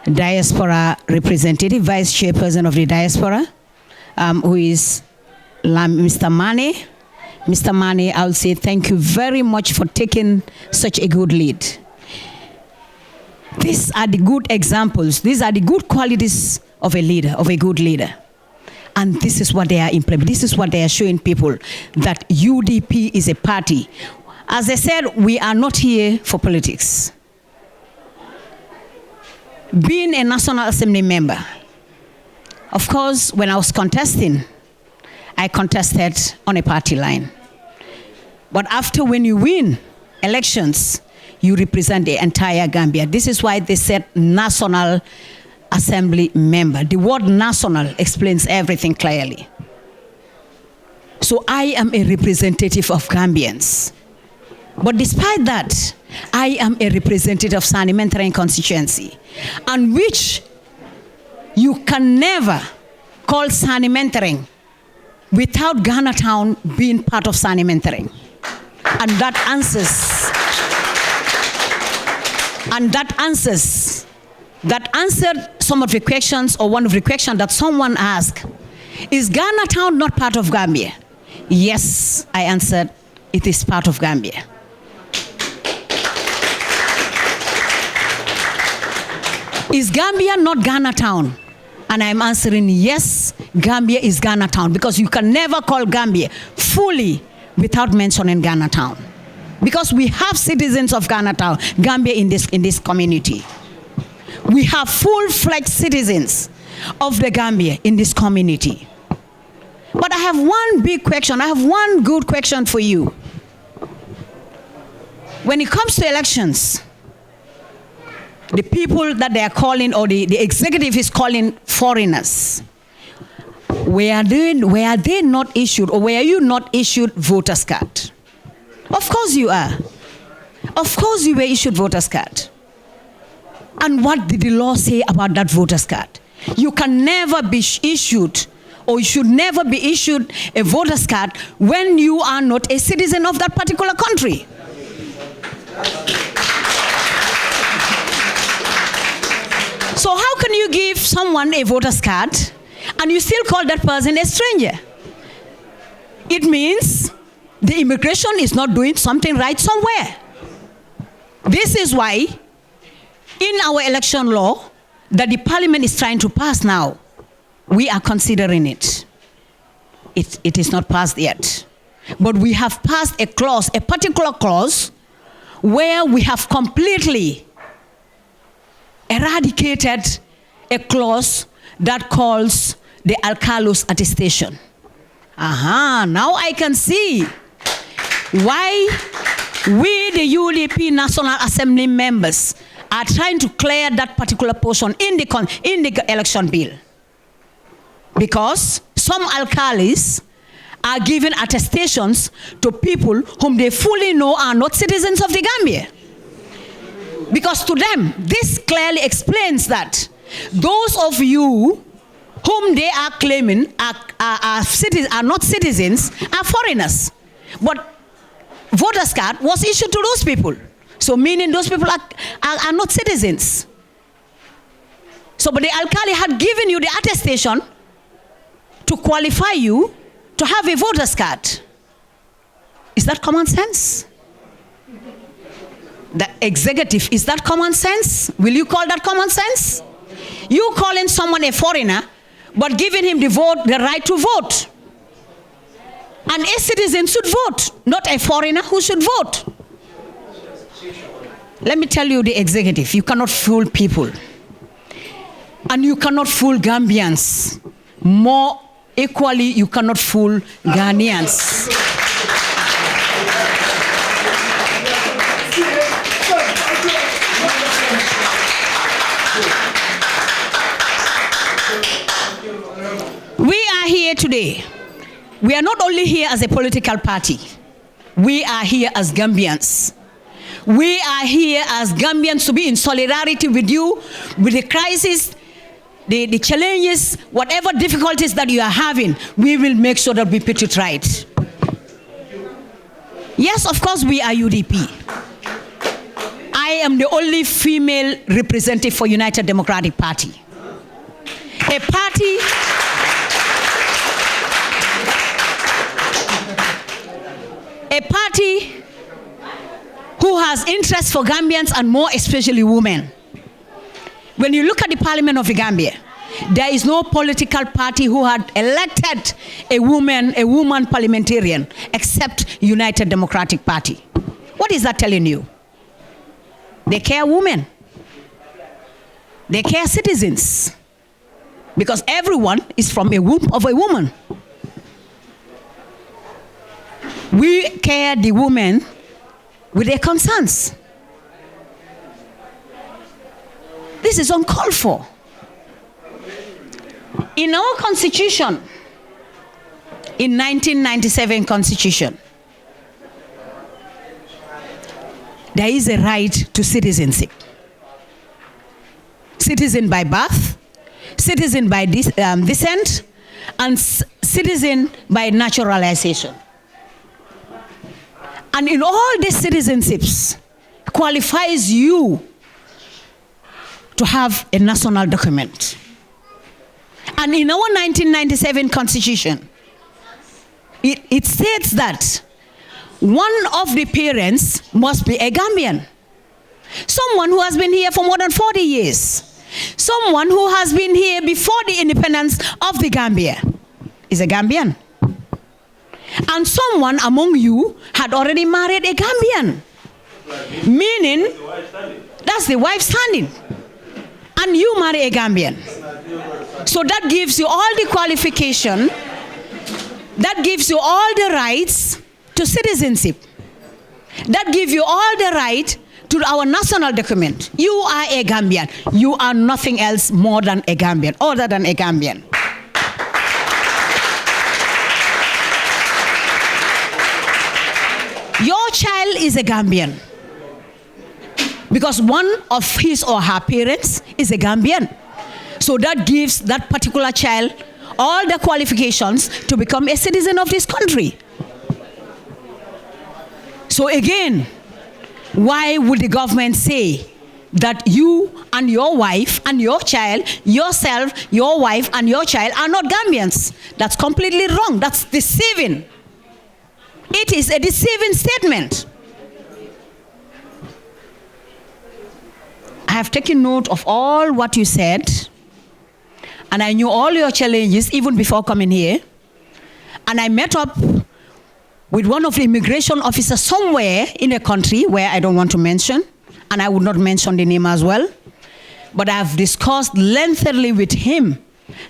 Diaspora Representative, Vice Chairperson of the Diaspora, who is Mr. Mane. Mr. Mane, I'll say thank you very much for taking such a good lead. These are the good examples. These are the good qualities of a leader, of a good leader. And this is what they are implementing. This is what they are showing people, that UDP is a party. As I said, we are not here for politics. Being a National Assembly member, of course, when I was contesting, I contested on a party line. But after, when you win elections, you represent the entire Gambia. This is why they said National Assembly member. The word national explains everything clearly. So I am a representative of Gambians. But despite that, I am a representative of Sani Mentoring constituency, and which you can never call Sani Mentoring without Ghana Town being part of Sani Mentoring. And that answered some of the questions, or one of the questions that someone asked. Is Ghana Town not part of Gambia? Yes, I answered, it is part of Gambia. Is Gambia not Ghana Town? And I'm answering, yes, Gambia is Ghana Town, because you can never call Gambia fully without mentioning Ghana Town. Because we have citizens of Ghana Town, Gambia in this community. We have full-fledged citizens of the Gambia in this community. But I have one big question. I have one good question for you. When it comes to elections, the people that they are calling, or the executive is calling foreigners, were they not issued, or were you not issued voters card? Of course you are. Of course you were issued voters card. And what did the law say about that voters card? You can never be issued, or you should never be issued a voters card when you are not a citizen of that particular country. So how can you give someone a voter's card and you still call that person a stranger? It means the immigration is not doing something right somewhere. This is why in our election law that the parliament is trying to pass now, we are considering it. It is not passed yet. But we have passed a clause, a particular clause, where we have completely eradicated a clause that calls the Alcalos attestation. Now I can see why we, the UDP National Assembly members, are trying to clear that particular portion in the election bill. Because some alcalis are giving attestations to people whom they fully know are not citizens of the Gambia. Because to them, this clearly explains that those of you whom they are claiming are not citizens are foreigners. But voters card was issued to those people. So meaning those people are not citizens. So but the alkali had given you the attestation to qualify you to have a voter's card. Is that common sense? The executive, is that common sense? Will you call that common sense? You calling someone a foreigner, but giving him the right to vote. And a citizen should vote, not a foreigner who should vote. Let me tell you the executive, you cannot fool people. And you cannot fool Gambians. More equally, you cannot fool Ghanaians. We are here today. We are not only here as a political party. We are here as Gambians. We are here as Gambians to be in solidarity with you, with the crisis, the challenges, whatever difficulties that you are having, we will make sure that we put it right. Yes, of course, we are UDP. I am the only female representative for United Democratic Party. A party who has interest for Gambians and more especially women. When you look at the Parliament of the Gambia, there is no political party who had elected a woman parliamentarian except United Democratic Party. What is that telling you? They care women. They care citizens. Because everyone is from a womb of a woman. We care the women with their concerns. This is uncalled for. In our constitution, in 1997 constitution, there is a right to citizenship. Citizen by birth, citizen by descent, and citizen by naturalization. And in all these citizenships, qualifies you to have a national document. And in our 1997 constitution, it states that one of the parents must be a Gambian. Someone who has been here for more than 40 years. Someone who has been here before the independence of the Gambia is a Gambian. And someone among you had already married a Gambian. Meaning, that's the wife standing. And you marry a Gambian. So that gives you all the qualification, that gives you all the rights to citizenship. That gives you all the right to our national document. You are a Gambian. You are nothing else more than a Gambian, other than a Gambian. Your child is a Gambian because one of his or her parents is a Gambian. So that gives that particular child all the qualifications to become a citizen of this country. So again, why would the government say that you and your wife and your child, yourself, your wife and your child are not Gambians? That's completely wrong. That's deceiving. It is a deceiving statement. I have taken note of all what you said, and I knew all your challenges even before coming here. And I met up with one of the immigration officers somewhere in a country where I don't want to mention, and I would not mention the name as well, but I've discussed lengthily with him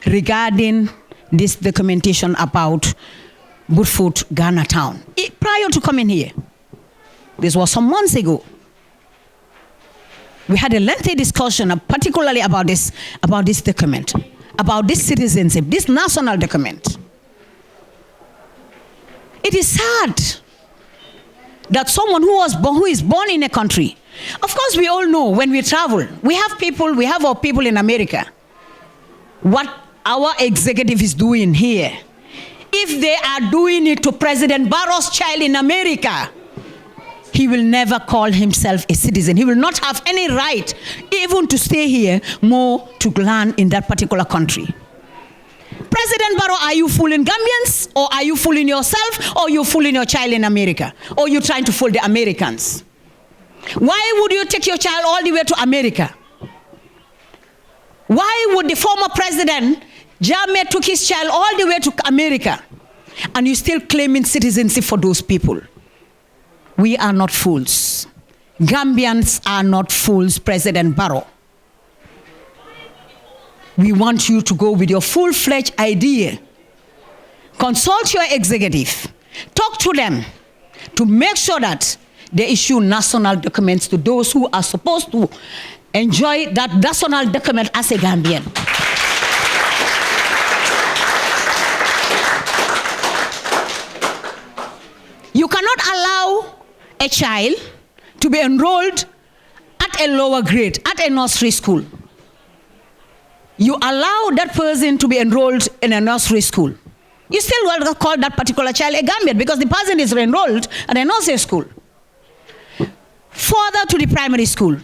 regarding this documentation about Brufut, Ghana town, prior to coming here. This was some months ago. We had a lengthy discussion, particularly about this document, about this citizenship, this national document. It is sad that someone who is born in a country, of course we all know when we travel, we have our people in America, what our executive is doing here. If they are doing it to President Barrow's child in America, he will never call himself a citizen. He will not have any right even to stay here, more to land in that particular country. President Barrow, are you fooling Gambians? Or are you fooling yourself? Or are you fooling your child in America? Or are you trying to fool the Americans? Why would you take your child all the way to America? Why would the former president, Jammeh, took his child all the way to America? And you still claiming citizenship for those people? We are not fools. Gambians are not fools, President Barrow. We want you to go with your full-fledged idea. Consult your executive. Talk to them to make sure that they issue national documents to those who are supposed to enjoy that national document as a Gambian. You cannot allow a child to be enrolled at a lower grade, at a nursery school. You allow that person to be enrolled in a nursery school. You still will call that particular child a Gambian because the person is enrolled at a nursery school. Further to the primary school,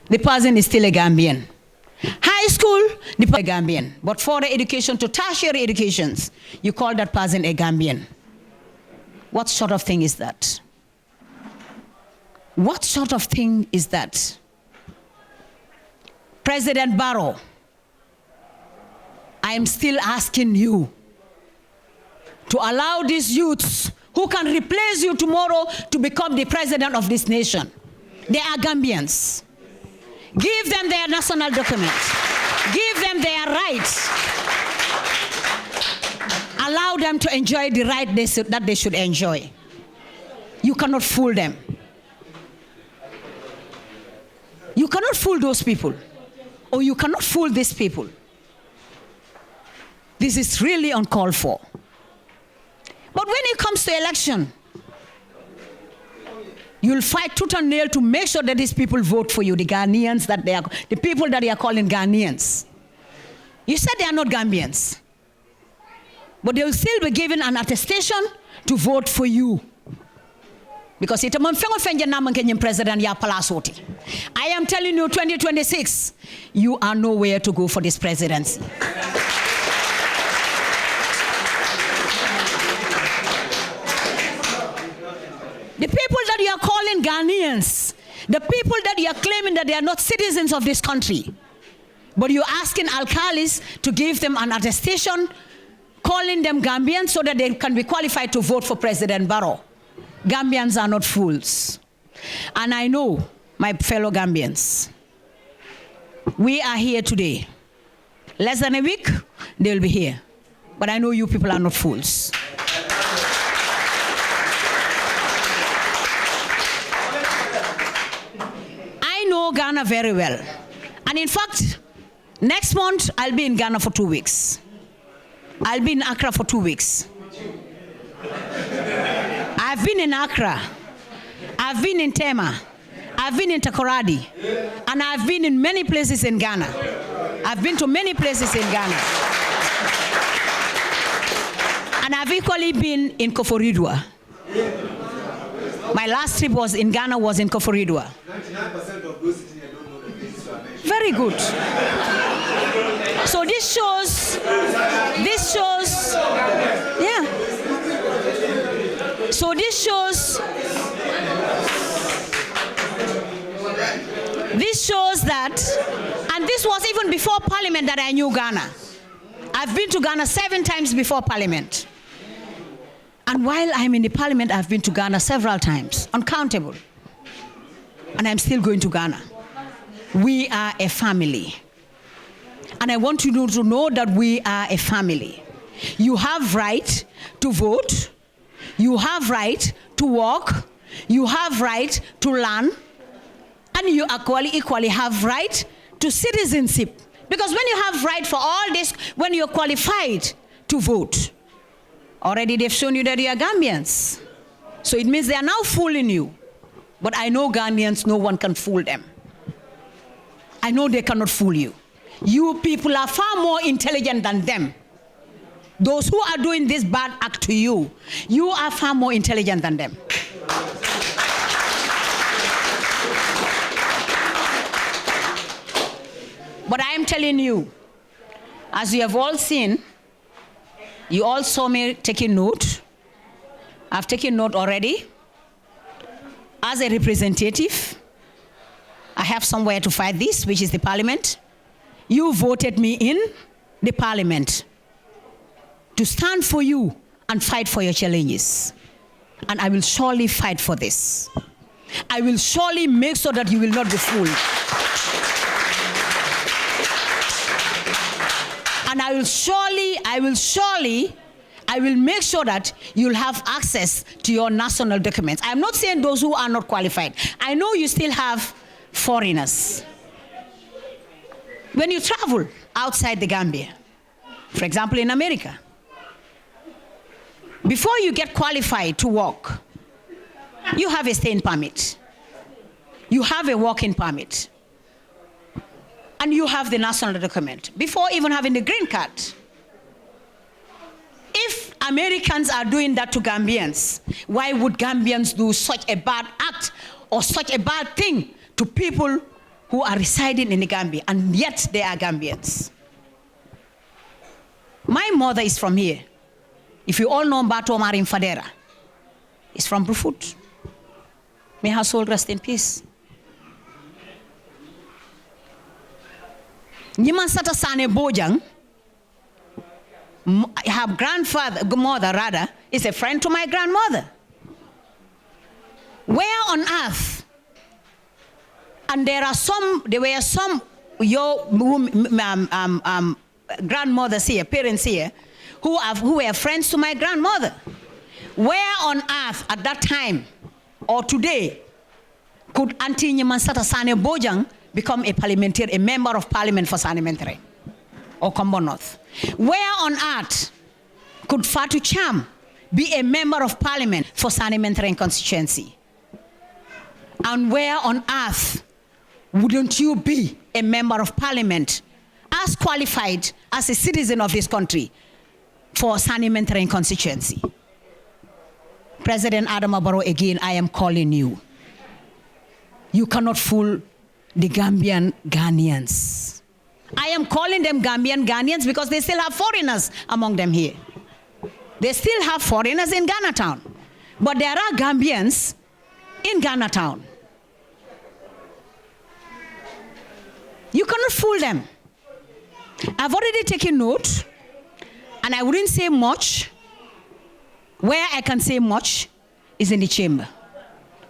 the person is still a Gambian. High school, the person is a Gambian. But further education to tertiary educations, you call that person a Gambian. What sort of thing is that? What sort of thing is that? President Barrow, I am still asking you to allow these youths who can replace you tomorrow to become the president of this nation. They are Gambians. Give them their national documents. Give them their rights. Allow them to enjoy the right that they should enjoy. You cannot fool them. You cannot fool those people. Or you cannot fool these people. This is really uncalled for. But when it comes to election, you'll fight tooth and nail to make sure that these people vote for you, the Ghanaians, the people that they are calling Ghanaians. You said they are not Gambians. But they will still be given an attestation to vote for you. Because I am telling you, 2026, you are nowhere to go for this presidency. The people that you are calling Ghanaians, the people that you are claiming that they are not citizens of this country, but you're asking alcalis to give them an attestation, calling them Gambians so that they can be qualified to vote for President Barrow. Gambians are not fools. And I know, my fellow Gambians, we are here today. Less than a week, they will be here. But I know you people are not fools. I know Ghana very well. And in fact, next month, I'll be in Ghana for 2 weeks. I'll be in Accra for 2 weeks. I've been in Accra. I've been in Tema. I've been in Takoradi. And I've been in many places in Ghana. I've been to many places in Ghana. And I've equally been in Koforidua. My last trip was in Ghana was in Koforidua. 99% of those sitting here don't know the places you are mentioning. Very good. So this shows, yeah. So this shows that, and this was even before Parliament that I knew Ghana. I've been to Ghana 7 times before Parliament. And while I'm in the parliament, I've been to Ghana several times, uncountable. And I'm still going to Ghana. We are a family. And I want you to know that we are a family. You have right to vote. You have right to walk. You have right to learn. And you equally have right to citizenship. Because when you have right for all this, when you're qualified to vote, already they've shown you that you are Gambians. So it means they are now fooling you. But I know Ghanaians, no one can fool them. I know they cannot fool you. You people are far more intelligent than them. Those who are doing this bad act to you, you are far more intelligent than them. But I am telling you, as you have all seen, you all saw me taking note. I've taken note already. As a representative, I have somewhere to fight this, which is the parliament. You voted me in the parliament to stand for you and fight for your challenges. And I will surely fight for this. I will surely make sure that you will not be fooled. And I will make sure that you'll have access to your national documents. I'm not saying those who are not qualified. I know you still have foreigners. When you travel outside the Gambia, for example in America, before you get qualified to work, you have a staying permit. You have a working permit. And you have the national document before even having the green card. If Americans are doing that to Gambians, why would Gambians do such a bad act or such a bad thing to people who are residing in the Gambia, and yet they are Gambians? My mother is from here. If you all know Mbato Marim Fadera, is from Brufut. May her soul rest in peace. Nyiman Sata Sane Bojang, her mother rather, is a friend to my grandmother. Where on earth? And there were some your grandmothers here, parents here, who were friends to my grandmother. Where on earth at that time or today could Auntie Nyiman Sata Sane Bojang become a member of parliament for Sanimentere or Combo North? Where on earth could Fatu Cham be a member of parliament for Sanimentere constituency? And where on earth wouldn't you be a member of parliament as qualified as a citizen of this country for Sanimentere constituency? President Adama Barrow, again, I am calling you. You cannot fool the Ghanaians. I am calling them Ghanaians because they still have foreigners among them here. They still have foreigners in Ghana town. But there are Gambians in Ghana town. You cannot fool them. I've already taken note, and I wouldn't say much. Where I can say much is in the chamber.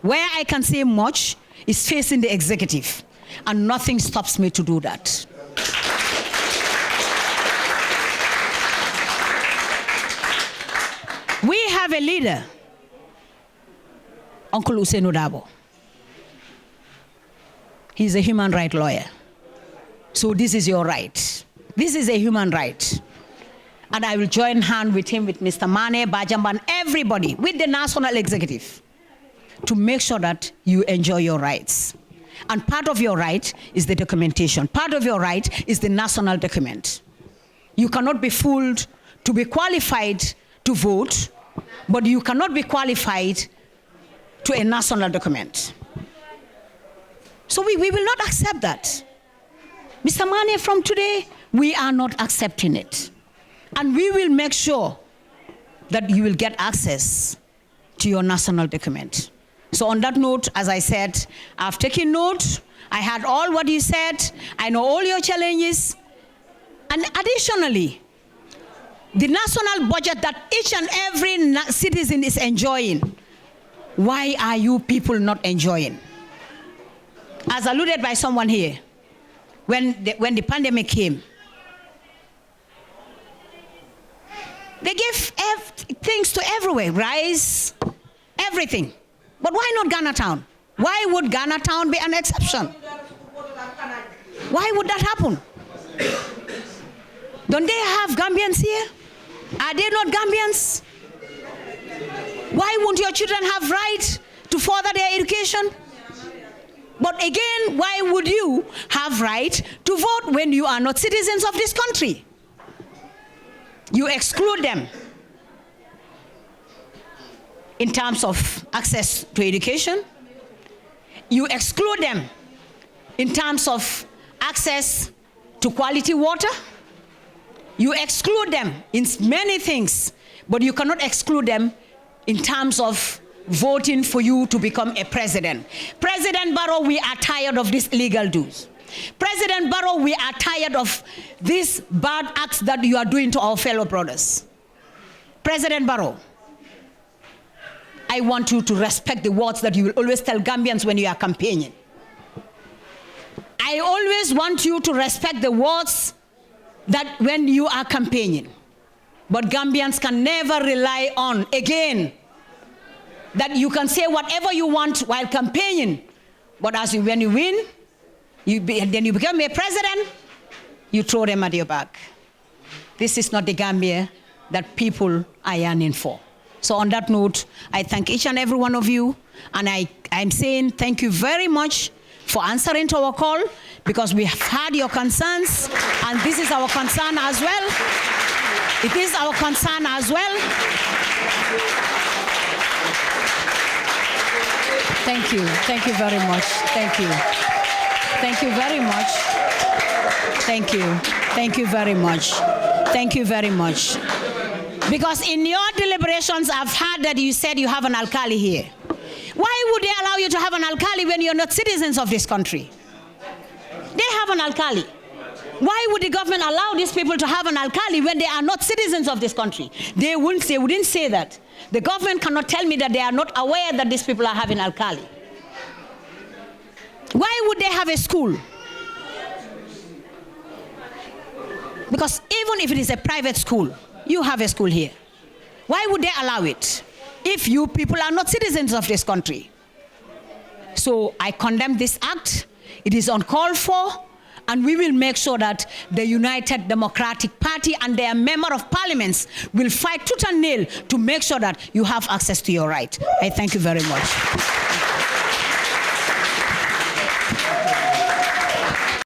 Where I can say much is facing the executive. And nothing stops me to do that. We have a leader, Uncle Usain Udabo. He's a human rights lawyer. So this is your right. This is a human right. And I will join hand with him, with Mr. Mane, Bajamban, everybody, with the national executive, to make sure that you enjoy your rights. And part of your right is the documentation. Part of your right is the national document. You cannot be fooled to be qualified to vote, but you cannot be qualified to a national document. So we will not accept that. Mr. Mane, from today, we are not accepting it. And we will make sure that you will get access to your national document. So on that note, as I said, I've taken note. I heard all what you said. I know all your challenges. And additionally, the national budget that each and every citizen is enjoying, why are you people not enjoying? As alluded by someone here, when the pandemic came, they gave things to everywhere, rice, everything. But why not Ghana Town? Why would Ghana Town be an exception? Why would that happen? Don't they have Gambians here? Are they not Gambians? Why won't your children have right to further their education? But again, why would you have right to vote when you are not citizens of this country? You exclude them in terms of access to education. You exclude them in terms of access to quality water. You exclude them in many things, but you cannot exclude them in terms of voting for you to become a president. President Barrow, we are tired of these illegal dues. President Barrow, we are tired of these bad acts that you are doing to our fellow brothers. President Barrow, I want you to respect the words that you will always tell Gambians when you are campaigning. I always want you to respect the words that when you are campaigning. But Gambians can never rely on, again, that you can say whatever you want while campaigning, but when you win, then you become a president, you throw them at your back. This is not the Gambia that people are yearning for. So on that note, I thank each and every one of you, and I'm saying thank you very much for answering to our call, because we have heard your concerns, and this is our concern as well. It is our concern as well. Thank you. Thank you very much. Thank you. Thank you very much. Thank you. Thank you very much. Thank you very much. Because in your deliberations, I've heard that you said you have an alkali here. Why would they allow you to have an alkali when you're not citizens of this country? They have an alkali. Why would the government allow these people to have an alkali when they are not citizens of this country? They wouldn't say that. The government cannot tell me that they are not aware that these people are having alkali. Why would they have a school? Because even if it is a private school, you have a school here. Why would they allow it if you people are not citizens of this country? So I condemn this act. It is uncalled for, and we will make sure that the United Democratic Party and their member of parliaments will fight tooth and nail to make sure that you have access to your right. I thank you very much.